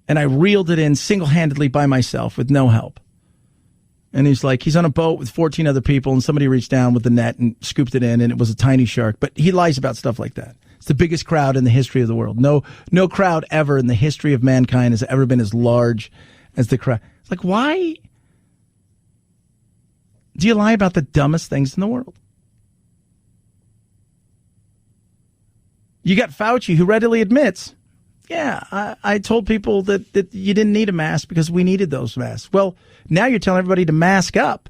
Speaker 3: And I reeled it in single-handedly by myself with no help. And he's on a boat with 14 other people, and somebody reached down with the net and scooped it in, and it was a tiny shark. But he lies about stuff like that. It's the biggest crowd in the history of the world. No crowd ever in the history of mankind has ever been as large as the crowd. It's like, why do you lie about the dumbest things in the world? You got Fauci, who readily admits, I told people that you didn't need a mask because we needed those masks. Well, now you're telling everybody to mask up.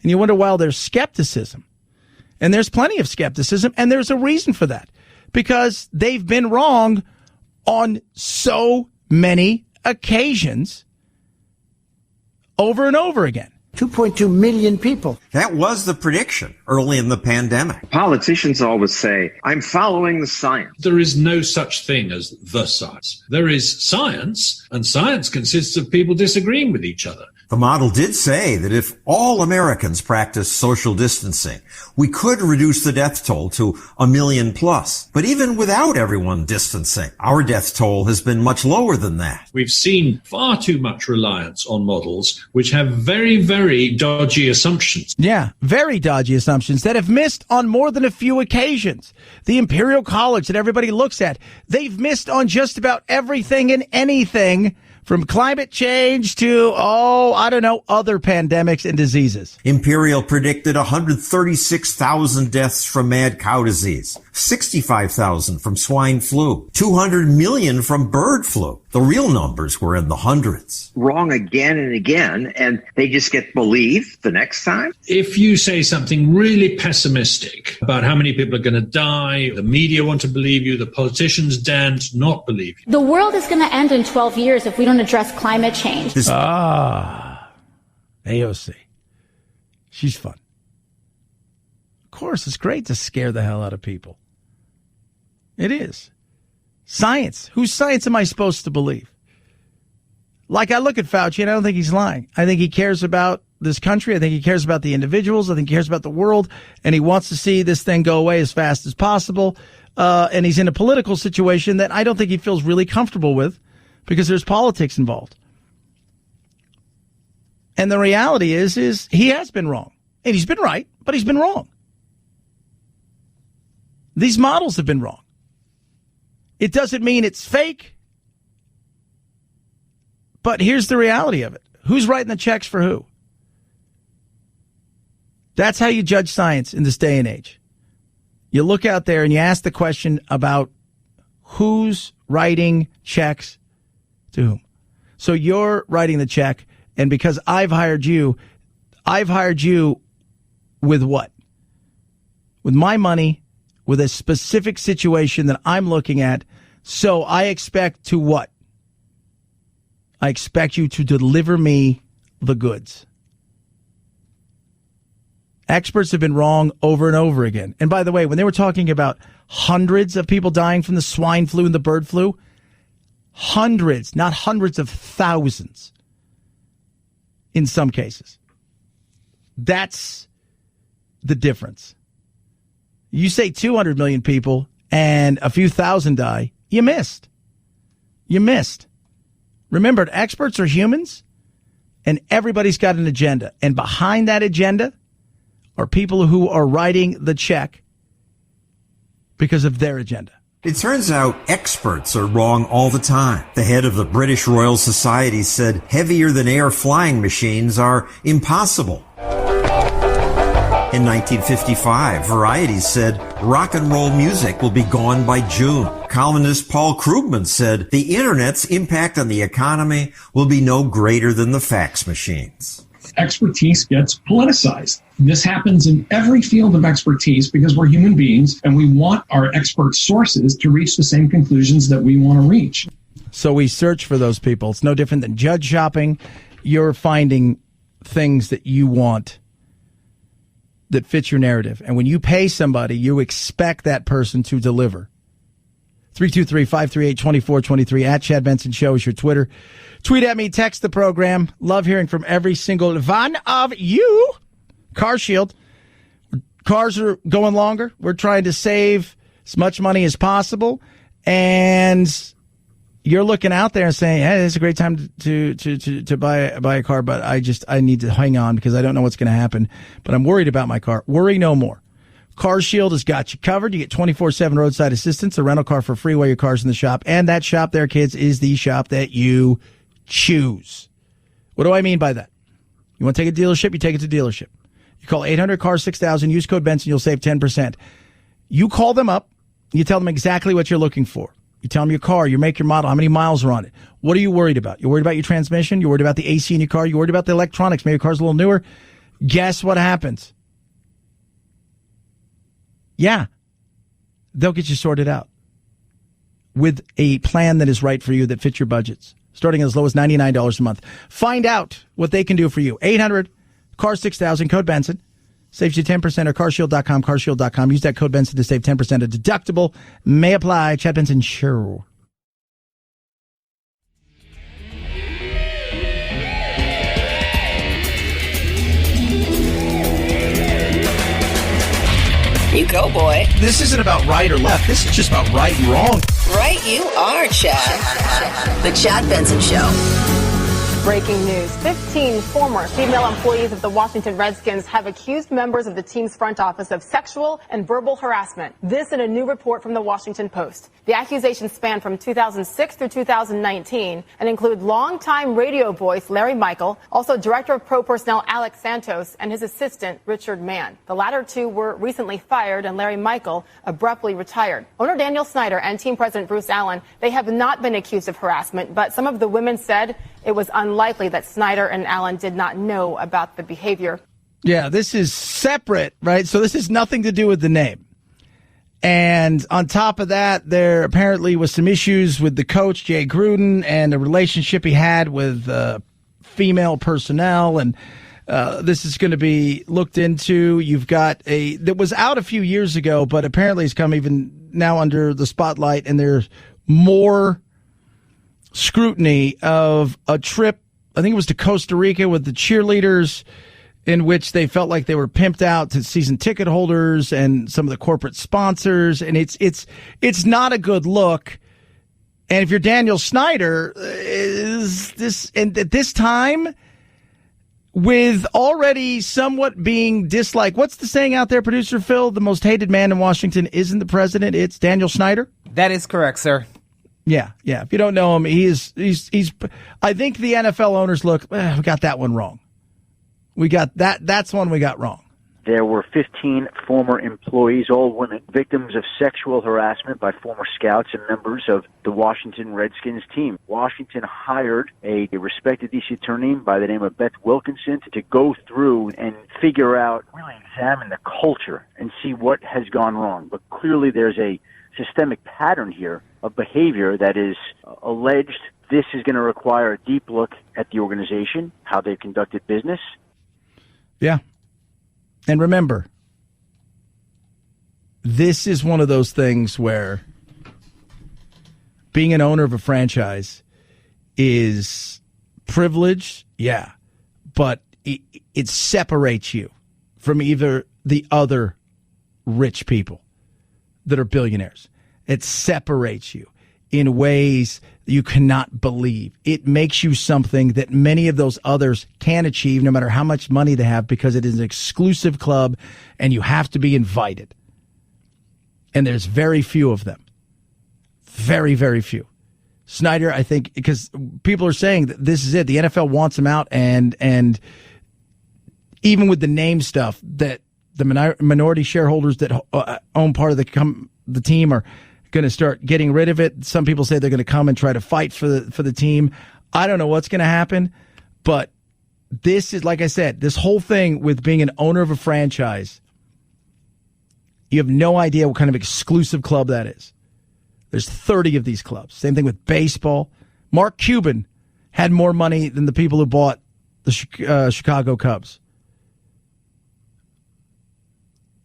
Speaker 3: And you wonder why there's skepticism. And there's plenty of skepticism, and there's a reason for that. Because they've been wrong on so many occasions over and over again.
Speaker 14: 2.2 million people.
Speaker 10: That was the prediction early in the pandemic.
Speaker 11: Politicians always say, I'm following the science.
Speaker 12: There is no such thing as the science. There is science, and science consists of people disagreeing with each other.
Speaker 10: The model did say that if all Americans practiced social distancing, we could reduce the death toll to 1 million plus. But even without everyone distancing, our death toll has been much lower than that.
Speaker 12: We've seen far too much reliance on models which have very, very dodgy assumptions.
Speaker 3: Yeah, very dodgy assumptions that have missed on more than a few occasions. The Imperial College that everybody looks at, they've missed on just about everything and anything, from climate change to, other pandemics and diseases.
Speaker 10: Imperial predicted 136,000 deaths from mad cow disease, 65,000 from swine flu, 200 million from bird flu. The real numbers were in the hundreds.
Speaker 11: Wrong again and again, and they just get believed the next time.
Speaker 12: If you say something really pessimistic about how many people are going to die, the media want to believe you, the politicians daren't not believe you.
Speaker 15: The world is going to end in 12 years if we don't address climate change.
Speaker 3: AOC. She's fun. Of course, it's great to scare the hell out of people. It is. Science. Whose science am I supposed to believe? Like, I look at Fauci and I don't think he's lying. I think he cares about this country. I think he cares about the individuals. I think he cares about the world. And he wants to see this thing go away as fast as possible. And he's in a political situation that I don't think he feels really comfortable with because there's politics involved. And the reality is he has been wrong. And he's been right, but he's been wrong. These models have been wrong. It doesn't mean it's fake. But here's the reality of it. Who's writing the checks for who? That's how you judge science in this day and age. You look out there and you ask the question about who's writing checks to whom. So you're writing the check, and because I've hired you with what? With my money, with a specific situation that I'm looking at. So I expect to what? I expect you to deliver me the goods. Experts have been wrong over and over again. And by the way, when they were talking about hundreds of people dying from the swine flu and the bird flu, hundreds, not hundreds of thousands in some cases. That's the difference. You say 200 million people and a few thousand die, you missed. You missed. Remember, experts are humans, and everybody's got an agenda. And behind that agenda are people who are writing the check because of their agenda.
Speaker 10: It turns out experts are wrong all the time. The head of the British Royal Society said heavier than air flying machines are impossible. In 1955, Variety said rock and roll music will be gone by June. Columnist Paul Krugman said the internet's impact on the economy will be no greater than the fax machines.
Speaker 16: Expertise gets politicized. This happens in every field of expertise because we're human beings and we want our expert sources to reach the same conclusions that we want to reach.
Speaker 3: So we search for those people. It's no different than judge shopping. You're finding things that you want that fit your narrative. And when you pay somebody, you expect that person to deliver. 323-538-2423 at Chad Benson Show is your Twitter. Tweet at me, text the program. Love hearing from every single one of you. Car Shield. Cars are going longer. We're trying to save as much money as possible. And you're looking out there and saying, hey, it's a great time to buy a car, but I need to hang on because I don't know what's going to happen. But I'm worried about my car. Worry no more. Car Shield has got you covered. You get 24/7 roadside assistance, a rental car for free while your car's in the shop. And that shop there, kids, is the shop that you choose. What do I mean by that? You want to take a dealership? You take it to dealership. You call 800-CAR-6000, use code Benson, you'll save 10%. You call them up. You tell them exactly what you're looking for. You tell them your car, your make, your model, how many miles are on it. What are you worried about? You're worried about your transmission? You're worried about the AC in your car? You're worried about the electronics? Maybe your car's a little newer? Guess what happens? Yeah, they'll get you sorted out with a plan that is right for you, that fits your budgets, starting as low as $99 a month. Find out what they can do for you. 800-CAR-6000, code Benson. Saves you 10% or carshield.com, carshield.com. Use that code Benson to save 10%. A deductible may apply. Chad Benson Show.
Speaker 1: You go, boy.
Speaker 3: This isn't about right or left. This is just about right and wrong.
Speaker 1: Right you are, Chad. The Chad Benson Show.
Speaker 5: Breaking news. 15 former female employees of the Washington Redskins have accused members of the team's front office of sexual and verbal harassment. This in a new report from the Washington Post. The accusations span from 2006 through 2019 and include longtime radio voice Larry Michael, also Director of Pro Personnel Alex Santos, and his assistant Richard Mann. The latter two were recently fired and Larry Michael abruptly retired. Owner Daniel Snyder and team president Bruce Allen, they have not been accused of harassment, but some of the women said it was unlikely that Snyder and Allen did not know about the behavior.
Speaker 3: Yeah, this is separate, right? So this has nothing to do with the name. And on top of that, there apparently was some issues with the coach, Jay Gruden, and a relationship he had with female personnel. And this is going to be looked into. You've got that was out a few years ago, but apparently it's come even now under the spotlight, and there's more scrutiny of a trip, I think it was to Costa Rica with the cheerleaders, in which they felt like they were pimped out to season ticket holders and some of the corporate sponsors. And it's not a good look. And if you're Daniel Snyder, and at this time, with already somewhat being disliked, what's the saying out there, producer Phil? The most hated man in Washington isn't the president, it's Daniel Snyder?
Speaker 17: That is correct, sir.
Speaker 3: Yeah. If you don't know him, he's. I think the NFL owners look. We got that one wrong. We got that. That's one we got wrong.
Speaker 23: There were 15 former employees, all women, victims of sexual harassment by former scouts and members of the Washington Redskins team. Washington hired a respected D.C. attorney by the name of Beth Wilkinson to go through and figure out, really examine the culture and see what has gone wrong. But clearly there's a systemic pattern here of behavior that is alleged. This is going to require a deep look at the organization, how they've conducted business.
Speaker 3: Yeah. And remember, this is one of those things where being an owner of a franchise is privilege, yeah, but it separates you from either the other rich people that are billionaires. It separates you in ways you cannot believe. It makes you something that many of those others can't achieve, no matter how much money they have, because it is an exclusive club and you have to be invited. And there's very few of them. Very, very few. Snyder, I think, because people are saying that this is it. The NFL wants him out, and even with the name stuff, that The minority shareholders that own part of the team are going to start getting rid of it. Some people say they're going to come and try to fight for the team. I don't know what's going to happen, but this is, like I said, this whole thing with being an owner of a franchise, you have no idea what kind of exclusive club that is. There's 30 of these clubs. Same thing with baseball. Mark Cuban had more money than the people who bought the Chicago Cubs.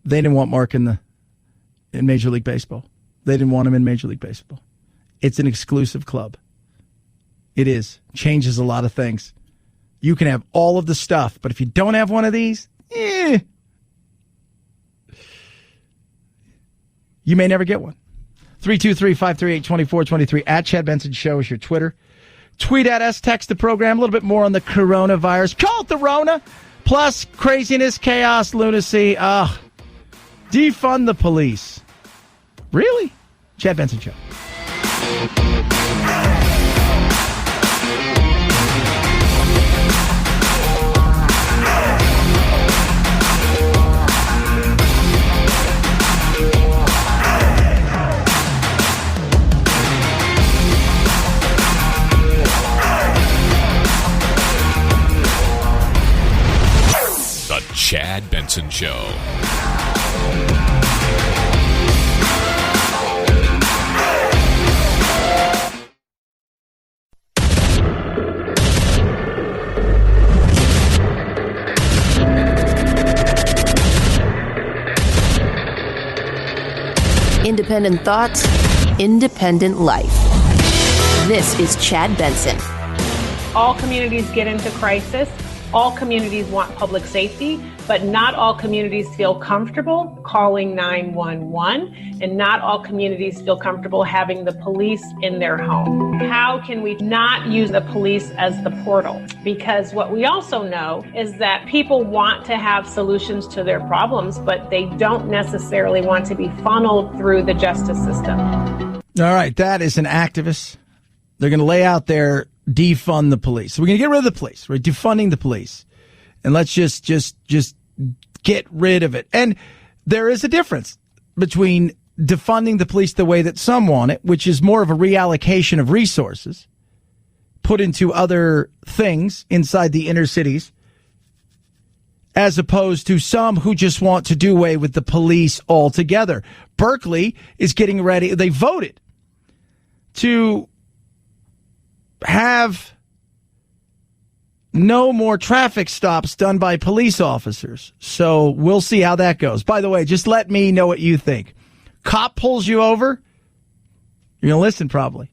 Speaker 3: They didn't want Mark in Major League Baseball. They didn't want him in Major League Baseball. It's an exclusive club. It is. Changes a lot of things. You can have all of the stuff, but if you don't have one of these, you may never get one. 323-538-2423. At Chad Benson Show is your Twitter. Tweet at us, text the program. A little bit more on the coronavirus. Call it the Rona. Plus craziness, chaos, lunacy. Defund the police. Really? Chad Benson Show.
Speaker 8: The Chad Benson Show.
Speaker 4: Independent thoughts, independent life. This is Chad Benson.
Speaker 17: All communities get into crisis. All communities want public safety, but not all communities feel comfortable calling 911, and not all communities feel comfortable having the police in their home. How can we not use the police as the portal? Because what we also know is that people want to have solutions to their problems, but they don't necessarily want to be funneled through the justice system.
Speaker 3: All right, that is an activist. They're going to lay out their defund the police. So we're going to get rid of the police. We're defunding the police. And let's just get rid of it. And there is a difference between defunding the police the way that some want it, which is more of a reallocation of resources put into other things inside the inner cities, as opposed to some who just want to do away with the police altogether. Berkeley is getting ready. They voted to have no more traffic stops done by police officers. So we'll see how that goes. By the way, just let me know what you think. Cop pulls you over, you're going to listen probably.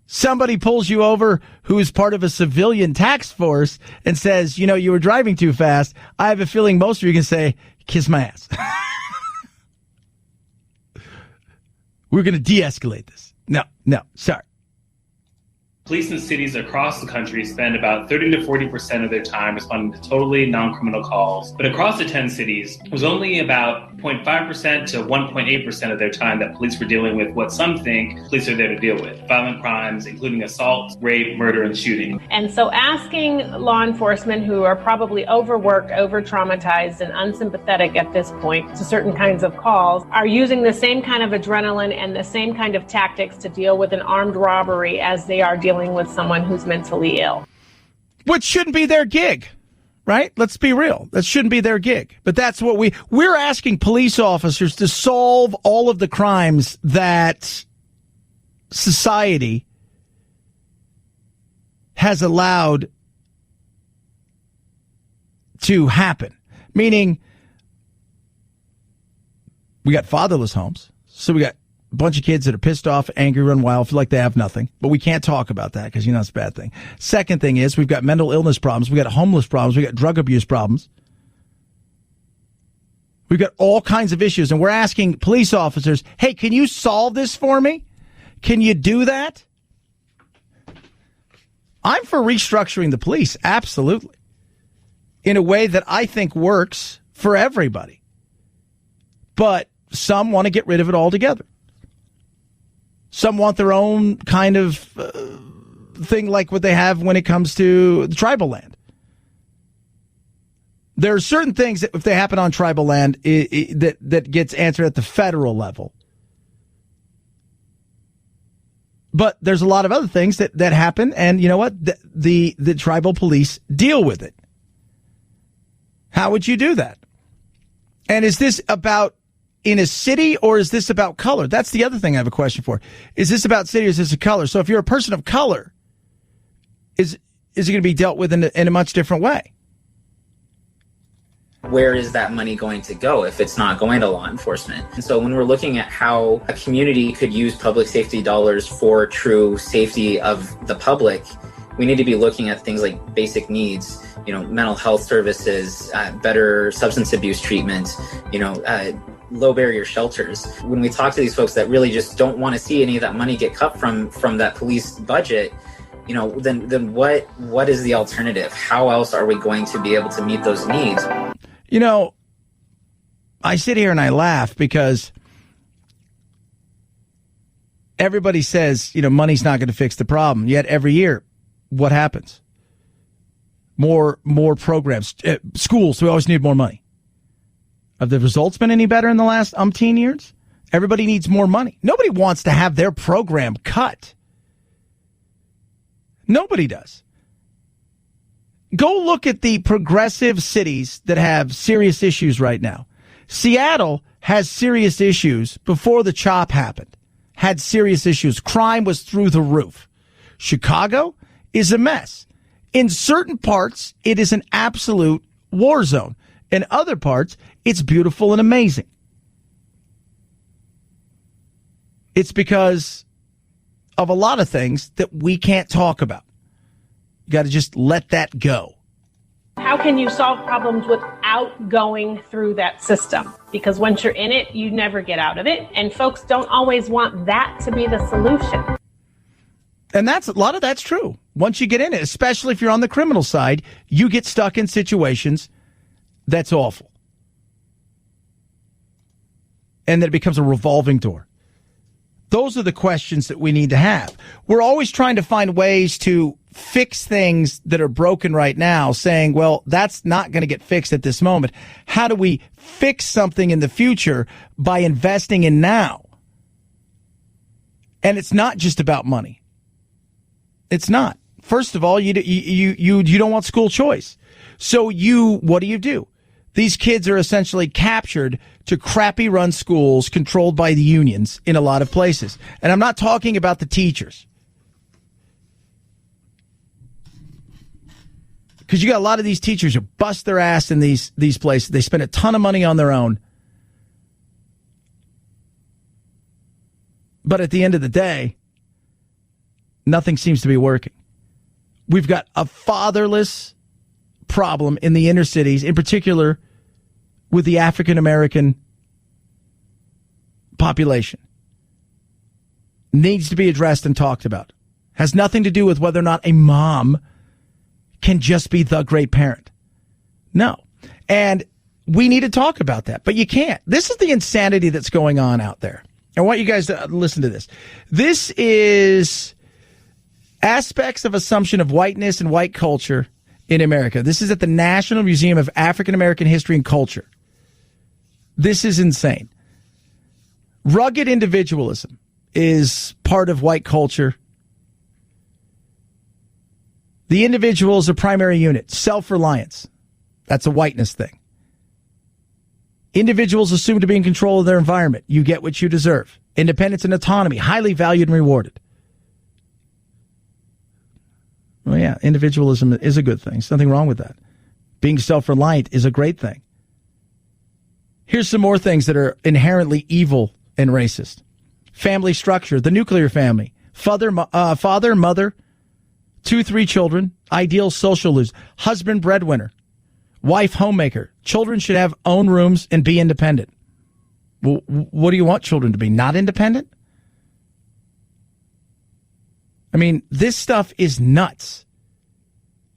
Speaker 3: Somebody pulls you over who is part of a civilian task force and says, you know, you were driving too fast. I have a feeling most of you can say, kiss my ass. We're going to de-escalate this. No, sorry.
Speaker 19: Police in cities across the country spend about 30 to 40% of their time responding to totally non-criminal calls. But across the 10 cities, it was only about 0.5% to 1.8% of their time that police were dealing with what some think police are there to deal with: violent crimes, including assault, rape, murder, and shooting.
Speaker 17: And so asking law enforcement, who are probably overworked, over-traumatized, and unsympathetic at this point to certain kinds of calls, are using the same kind of adrenaline and the same kind of tactics to deal with an armed robbery as they are dealing with someone who's mentally ill.
Speaker 3: Which shouldn't be their gig, right? Let's be real. That shouldn't be their gig. But that's what we're asking police officers to solve all of the crimes that society has allowed to happen. Meaning, we got fatherless homes. So we got a bunch of kids that are pissed off, angry, run wild, feel like they have nothing. But we can't talk about that because, you know, it's a bad thing. Second thing is we've got mental illness problems. We got homeless problems. We got drug abuse problems. We've got all kinds of issues. And we're asking police officers, hey, can you solve this for me? Can you do that? I'm for restructuring the police, absolutely, in a way that I think works for everybody. But some want to get rid of it altogether. Some want their own kind of thing like what they have when it comes to the tribal land. There are certain things that if they happen on tribal land, that gets answered at the federal level. But there's a lot of other things that happen, and you know what? The tribal police deal with it. How would you do that? And is this about in a city, or is this about color? That's the other thing I have a question for. Is this about city, or is this a color? So if you're a person of color, is it going to be dealt with in a much different way?
Speaker 6: Where is that money going to go if it's not going to law enforcement? And so when we're looking at how a community could use public safety dollars for true safety of the public, we need to be looking at things like basic needs, mental health services, better substance abuse treatment, low barrier shelters. When we talk to these folks that really just don't want to see any of that money get cut from that police budget, then what is the alternative? How else are we going to be able to meet those needs?
Speaker 3: I sit here and I laugh because everybody says, money's not going to fix the problem. Yet every year, what happens? More programs. Schools, we always need more money. Have the results been any better in the last umpteen years? Everybody needs more money. Nobody wants to have their program cut. Nobody does. Go look at the progressive cities that have serious issues right now. Seattle has serious issues before the CHOP happened. Had serious issues. Crime was through the roof. Chicago is a mess. In certain parts, it is an absolute war zone. In other parts, it's beautiful and amazing. It's because of a lot of things that we can't talk about. You got to just let that go.
Speaker 17: How can you solve problems without going through that system? Because once you're in it, you never get out of it. And folks don't always want that to be the solution.
Speaker 3: And a lot of that's true. Once you get in it, especially if you're on the criminal side, you get stuck in situations that's awful. And then it becomes a revolving door. Those are the questions that we need to have. We're always trying to find ways to fix things that are broken right now, saying, well, that's not going to get fixed at this moment. How do we fix something in the future by investing in now? And it's not just about money. It's not. First of all, you don't want school choice. So what do? These kids are essentially captured to crappy run schools controlled by the unions in a lot of places. And I'm not talking about the teachers. Because you got a lot of these teachers who bust their ass in these places. They spend a ton of money on their own. But at the end of the day, nothing seems to be working. We've got a fatherless problem in the inner cities, in particular with the African American population. Needs to be addressed and talked about. Has nothing to do with whether or not a mom can just be the great parent. No. And we need to talk about that, but you can't. This is the insanity that's going on out there. I want you guys to listen to this. This is aspects of assumption of whiteness and white culture in America. This is at the National Museum of African American History and Culture. This is insane. Rugged individualism is part of white culture. The individual is a primary unit. Self-reliance. That's a whiteness thing. Individuals assume to be in control of their environment. You get what you deserve. Independence and autonomy, highly valued and rewarded. Well, yeah, individualism is a good thing. There's nothing wrong with that. Being self-reliant is a great thing. Here's some more things that are inherently evil and racist. Family structure, the nuclear family. Father, mother, 2-3 children, ideal social lose. Husband, breadwinner. Wife, homemaker. Children should have own rooms and be independent. Well, what do you want children to be? Not independent? I mean, this stuff is nuts.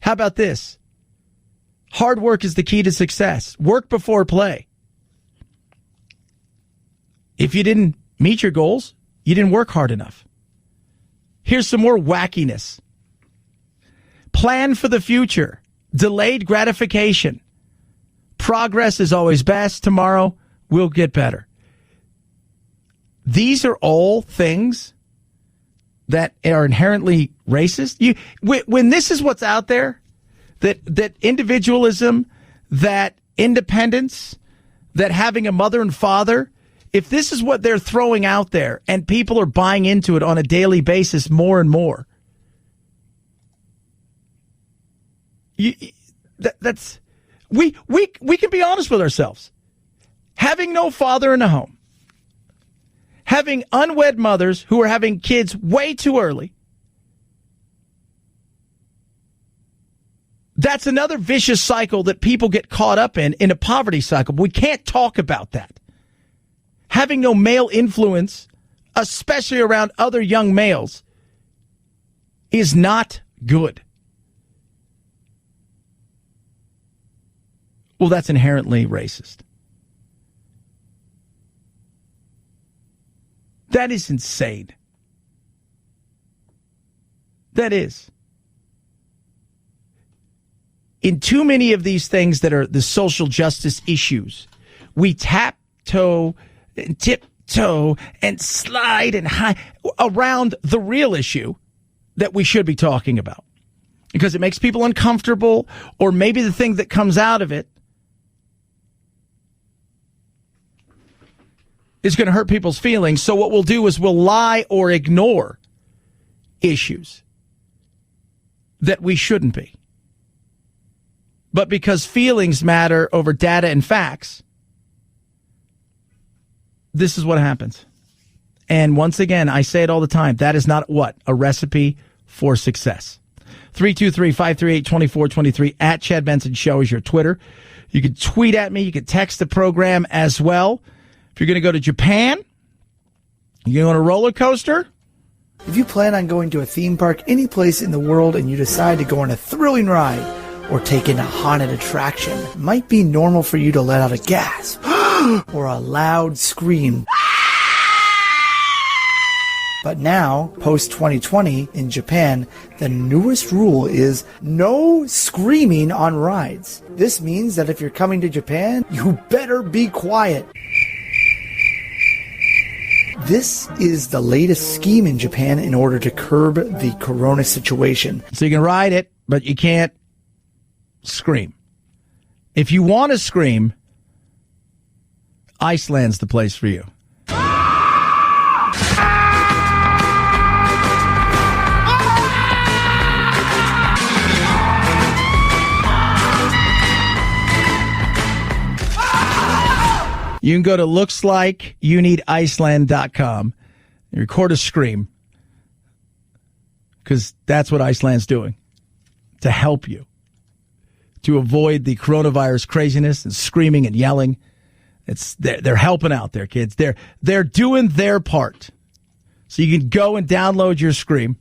Speaker 3: How about this? Hard work is the key to success. Work before play. If you didn't meet your goals, you didn't work hard enough. Here's some more wackiness. Plan for the future. Delayed gratification. Progress is always best. Tomorrow will get better. These are all things that are inherently racist. When this is what's out there, that individualism, that independence, that having a mother and father, if this is what they're throwing out there and people are buying into it on a daily basis more and more, that's we can be honest with ourselves. Having no father in the home, having unwed mothers who are having kids way too early, that's another vicious cycle that people get caught up in a poverty cycle. We can't talk about that. Having no male influence, especially around other young males, is not good. Well, that's inherently racist. That is insane. That is. In too many of these things that are the social justice issues, we tiptoe and slide and hide around the real issue that we should be talking about because it makes people uncomfortable, or maybe the thing that comes out of it is going to hurt people's feelings. So what we'll do is we'll lie or ignore issues that we shouldn't be. But because feelings matter over data and facts, this is what happens. And once again, I say it all the time, that is not what? A recipe for success. 323-538-2423 at Chad Benson Show is your Twitter. You can tweet at me. You can text the program as well. If you're going to go to Japan, you go on a roller coaster.
Speaker 14: If you plan on going to a theme park any place in the world and you decide to go on a thrilling ride or take in a haunted attraction, it might be normal for you to let out a gasp or a loud scream. But now, post-2020 in Japan, the newest rule is no screaming on rides. This means that if you're coming to Japan, you better be quiet. This is the latest scheme in Japan in order to curb the corona situation.
Speaker 3: So you can ride it, but you can't scream. If you want to scream, Iceland's the place for you. You can go to lookslikeyounneediceland.com and record a scream, because that's what Iceland's doing to help you to avoid the coronavirus craziness and screaming and yelling. They're helping out there, kids. They're doing their part. So you can go and download your scream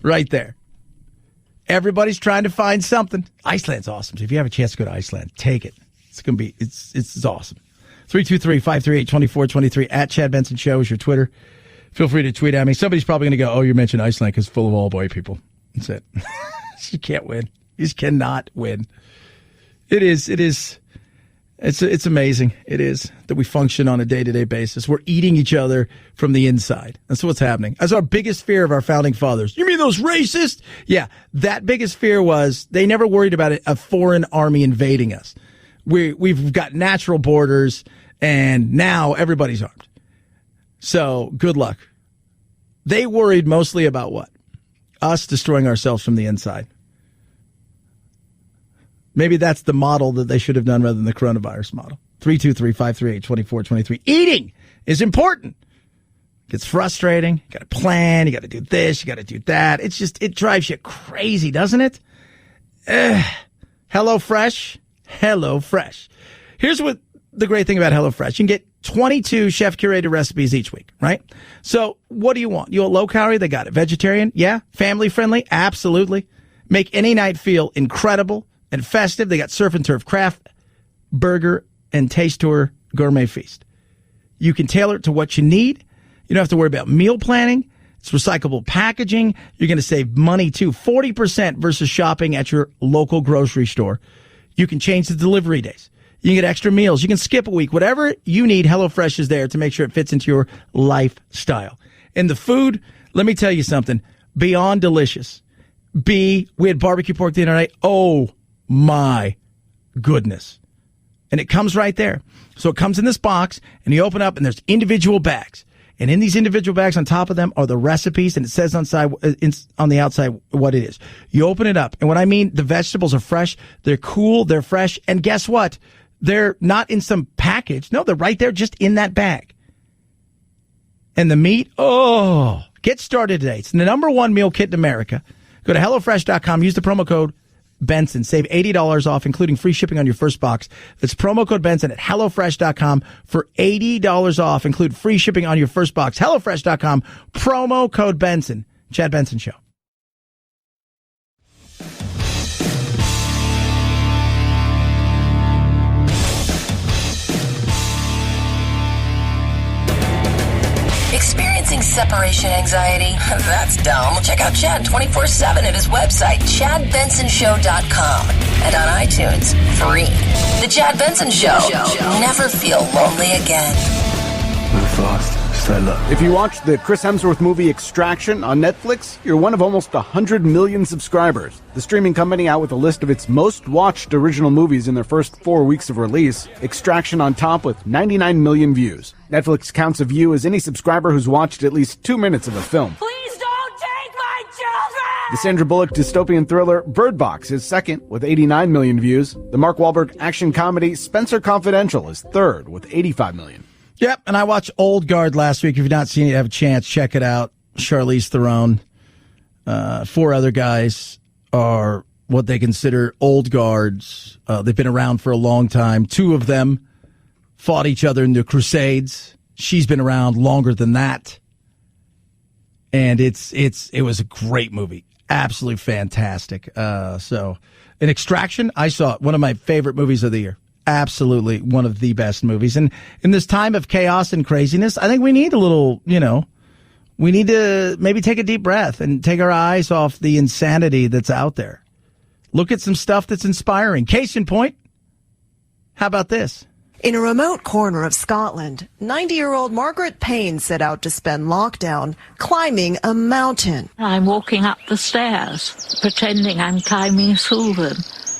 Speaker 3: right there. Everybody's trying to find something. Iceland's awesome. So if you have a chance to go to Iceland, take it. It's going to be, it's awesome. 323-538-2423 at Chad Benson Show is your Twitter. Feel free to tweet at me. Somebody's probably going to go, oh, you mentioned Iceland because it's full of all boy people. That's it. You can't win. You just cannot win. It's amazing. It is that we function on a day-to-day basis. We're eating each other from the inside. That's what's happening. That's our biggest fear of our founding fathers. You mean those racists? Yeah, that biggest fear was they never worried about a foreign army invading us. We've got natural borders, and now everybody's armed. So good luck. They worried mostly about what? Us destroying ourselves from the inside. Maybe that's the model that they should have done rather than the coronavirus model. 323-538-2423. Eating is important. It gets frustrating. You got to plan. You got to do this. You got to do that. It drives you crazy, doesn't it? HelloFresh. HelloFresh. Here's what the great thing about HelloFresh. You can get 22 chef-curated recipes each week, right? So what do you want? You want low-calorie? They got it. Vegetarian? Yeah. Family-friendly? Absolutely. Make any night feel incredible and festive. They got Surf and Turf Craft, Burger, and Taste Tour Gourmet Feast. You can tailor it to what you need. You don't have to worry about meal planning. It's recyclable packaging. You're going to save money, too. 40% versus shopping at your local grocery store. You can change the delivery days. You can get extra meals. You can skip a week. Whatever you need, HelloFresh is there to make sure it fits into your lifestyle. And the food, let me tell you something, beyond delicious. We had barbecue pork the other night. Oh, my goodness. And it comes right there. So it comes in this box, and you open up, and there's individual bags. And in these individual bags, on top of them are the recipes, and it says on the outside what it is. You open it up, and what I mean, the vegetables are fresh, they're cool, they're fresh, and guess what? They're not in some package. No, they're right there just in that bag. And the meat, get started today. It's the #1 meal kit in America. Go to HelloFresh.com, use the promo code Benson. Save $80 off, including free shipping on your first box. That's promo code Benson at HelloFresh.com for $80 off, include free shipping on your first box. HelloFresh.com, promo code Benson. Chad Benson Show.
Speaker 1: Experiencing separation anxiety? That's dumb. Check out Chad 24/7 at his website, ChadBensonShow.com, and on iTunes, free. The Chad Benson Show. Never feel lonely again.
Speaker 18: Move fast. Stay low. If you watched the Chris Hemsworth movie Extraction on Netflix, you're one of almost 100 million subscribers. The streaming company out with a list of its most watched original movies in their first 4 weeks of release. Extraction on top with 99 million views. Netflix counts a view as any subscriber who's watched at least 2 minutes of a film.
Speaker 1: Please don't take my children!
Speaker 18: The Sandra Bullock dystopian thriller Bird Box is second with 89 million views. The Mark Wahlberg action comedy Spencer Confidential is third with 85 million.
Speaker 3: Yep, and I watched Old Guard last week. If you've not seen it, have a chance, check it out. Charlize Theron. 4 other guys are what they consider old guards. They've been around for a long time. 2 of them fought each other in the Crusades. She's been around longer than that. And it was a great movie. Absolutely fantastic. So, in Extraction, I saw it. One of my favorite movies of the year. Absolutely one of the best movies. And in this time of chaos and craziness, I think we need a little, we need to maybe take a deep breath and take our eyes off the insanity that's out there. Look at some stuff that's inspiring. Case in point, how about this?
Speaker 7: In a remote corner of Scotland, 90-year-old Margaret Payne set out to spend lockdown climbing a mountain.
Speaker 20: I'm walking up the stairs, pretending I'm climbing Sullivan.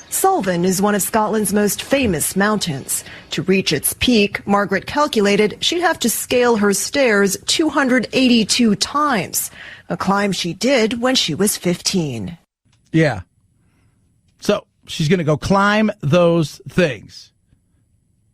Speaker 7: Sullivan is one of Scotland's most famous mountains. To reach its peak, Margaret calculated she'd have to scale her stairs 282 times, a climb she did when she was 15.
Speaker 3: Yeah. So she's going to go climb those things.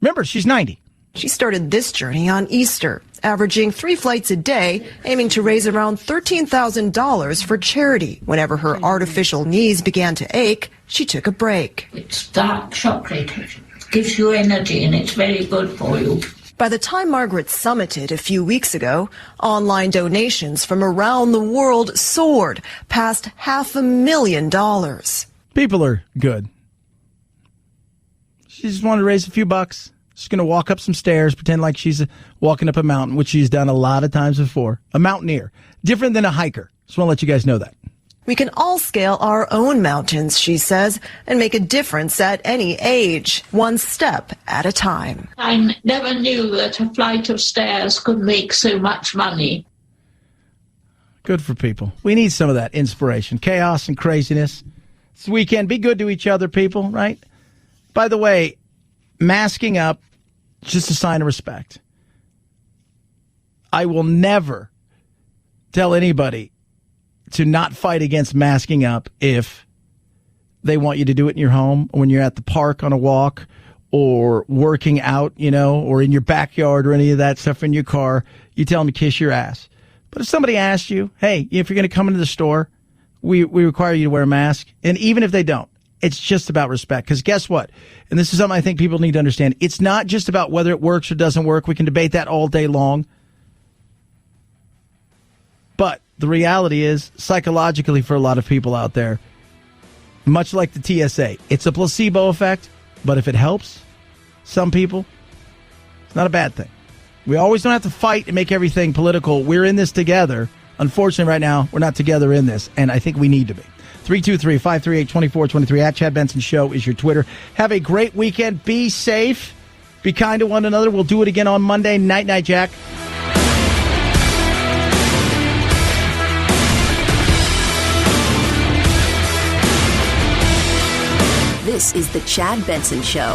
Speaker 3: Remember, she's 90.
Speaker 7: She started this journey on Easter, averaging 3 flights a day, aiming to raise around $13,000 for charity. Whenever her artificial knees began to ache, she took a break.
Speaker 20: It's dark chocolate. It gives you energy and it's very good for you.
Speaker 7: By the time Margaret summited a few weeks ago, online donations from around the world soared past $500,000.
Speaker 3: People are good. She just wanted to raise a few bucks. She's going to walk up some stairs, pretend like she's walking up a mountain, which she's done a lot of times before. A mountaineer. Different than a hiker. Just want to let you guys know that.
Speaker 7: We can all scale our own mountains, she says, and make a difference at any age, one step at a time.
Speaker 20: I never knew that a flight of stairs could make so much money.
Speaker 3: Good for people. We need some of that inspiration. Chaos and craziness. This weekend, be good to each other, people, right? By the way, masking up, just a sign of respect. I will never tell anybody to not fight against masking up if they want you to do it in your home, or when you're at the park on a walk, or working out, or in your backyard, or any of that stuff in your car. You tell them to kiss your ass. But if somebody asks you, hey, if you're going to come into the store, we require you to wear a mask. And even if they don't, it's just about respect. Because guess what? And this is something I think people need to understand. It's not just about whether it works or doesn't work. We can debate that all day long. But the reality is, psychologically for a lot of people out there, much like the TSA, it's a placebo effect. But if it helps some people, it's not a bad thing. We always don't have to fight and make everything political. We're in this together. Unfortunately, right now, we're not together in this. And I think we need to be. 323-538-2423. At Chad Benson Show is your Twitter. Have a great weekend. Be safe. Be kind to one another. We'll do it again on Monday. Night, Jack.
Speaker 1: This is the Chad Benson Show.